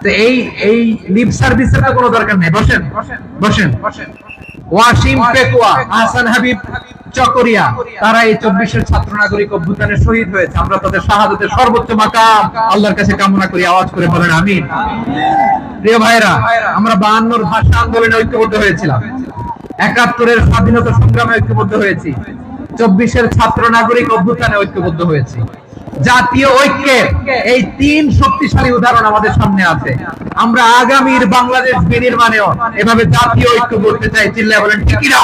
তো এই লিপ সার্ভিসের তো কোনো দরকার নেই। বসেন বসেন। ওয়াসিম পেকুয়া, আহসান হাবিব চকরিয়া, তারা এই 24-এর ছাত্র নাগরিক অভ্যুত্থানে শহীদ হয়েছে। আমরা তাদের শাহাদাতের সর্বোচ্চ মাকাম আল্লাহর কাছে কামনা করি, আওয়াজ করে বলেন আমিন। প্রিয় ভাইরা, আমরা 52-র ভাষা আন্দোলনে ঐক্যবদ্ধ হয়েছিলাম, 71-এর স্বাধীনতা সংগ্রামে ঐক্যবদ্ধ হয়েছি, 24-এর ছাত্র নাগরিক অভ্যুত্থানে ঐক্যবদ্ধ হয়েছি। জাতীয় ঐক্যের এই 3 শক্তিশালী উদাহরণ আমাদের সামনে আছে। আমরা আগামীর বাংলাদেশ বিনির্মাণেও এভাবে জাতীয় ঐক্য করতে চাই, চিল্লায় বলেন ঠিক কিনা?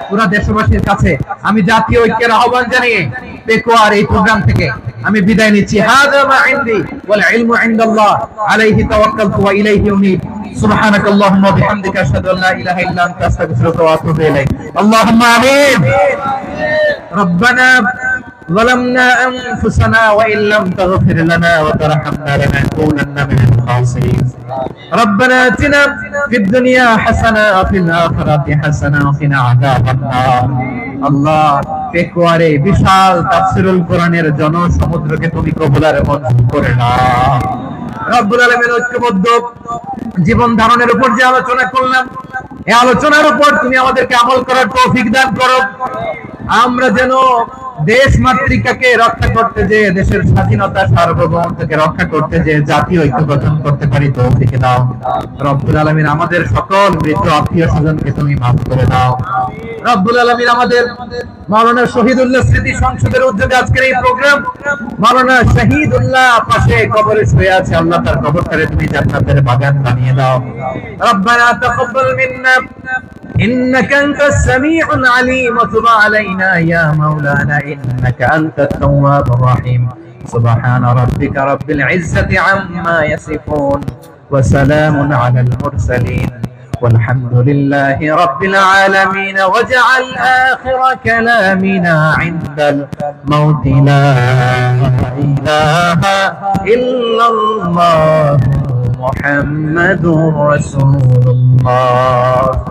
পুরো দেশবাসীর কাছে আমি জাতীয় ঐক্যের আহ্বান জানিয়ে পেকুয়ার এই প্রোগ্রাম থেকে আমি বিদায় নিচ্ছি। হাযা মা ইনদি ওয়াল ইলমু ইনদাল্লাহ, আলাইহি তাওয়াক্কালতু ওয়া ইলাইহি উনীব। সুবহানাকাল্লাহুম্মা ওয়া বিহামদিকা আশহাদু আল্লা ইলাহা ইল্লা আনতা আস্তাগফিরুকা ওয়া আতুবু ইলাইক। আল্লাহুম্মা আমিন। রব্বানা ظلمنا أنفسنا وإن لم تغفر لنا وترحمنا لنكونن من الخاسرين ربنا آتنا في الدنيا حسنة وفي الآخرة حسنة وقنا عذاب النار আল্লাহ পেকুয়ারে বিশাল তাফসীরুল কোরআনের জনসমুদ্রকে তুমি কবুল আর মঞ্জুর করে নাও রব্বুল আলামিন ঐক্যবদ্ধ জীবন ধারণের উপর যে আলোচনা করলাম এই আলোচনার উপর তুমি আমাদেরকে আমল করার তৌফিক দান করো আমরা যেন দেশ মাতৃকাকে রক্ষা করতে যে দেশের স্বাধীনতা সার্বভৌমত্বকে রক্ষা করতে যে জাতীয় ঐক্য গঠন করতে পারি তৌফিক দাও রব্বুল আলামিন আমাদের সকল মৃত আত্মীয় স্বজনকে তুমি মাফ করে দাও রব্বুল আলামিন আমাদের মাওলানা শহীদুল্লাহ স্মৃতি সংসদের উদ্যোগে আজকের এই প্রোগ্রাম মাওলানা শহীদুল্লাহ পাশে কবরে শুয়ে আছে আল্লাহ তার কবরটারে তুমি জান্নাতের বাগান বানিয়ে দাও রব্বানা তাকাব্বাল মিন্না إنك أنت السميع العليم وتب علينا يا مولانا إنك أنت التواب الرحيم سبحان ربك رب العزة عما يصفون وسلام على المرسلين والحمد لله رب العالمين واجعل آخر كلامنا عند الموت لا إله إلا الله محمد رسول الله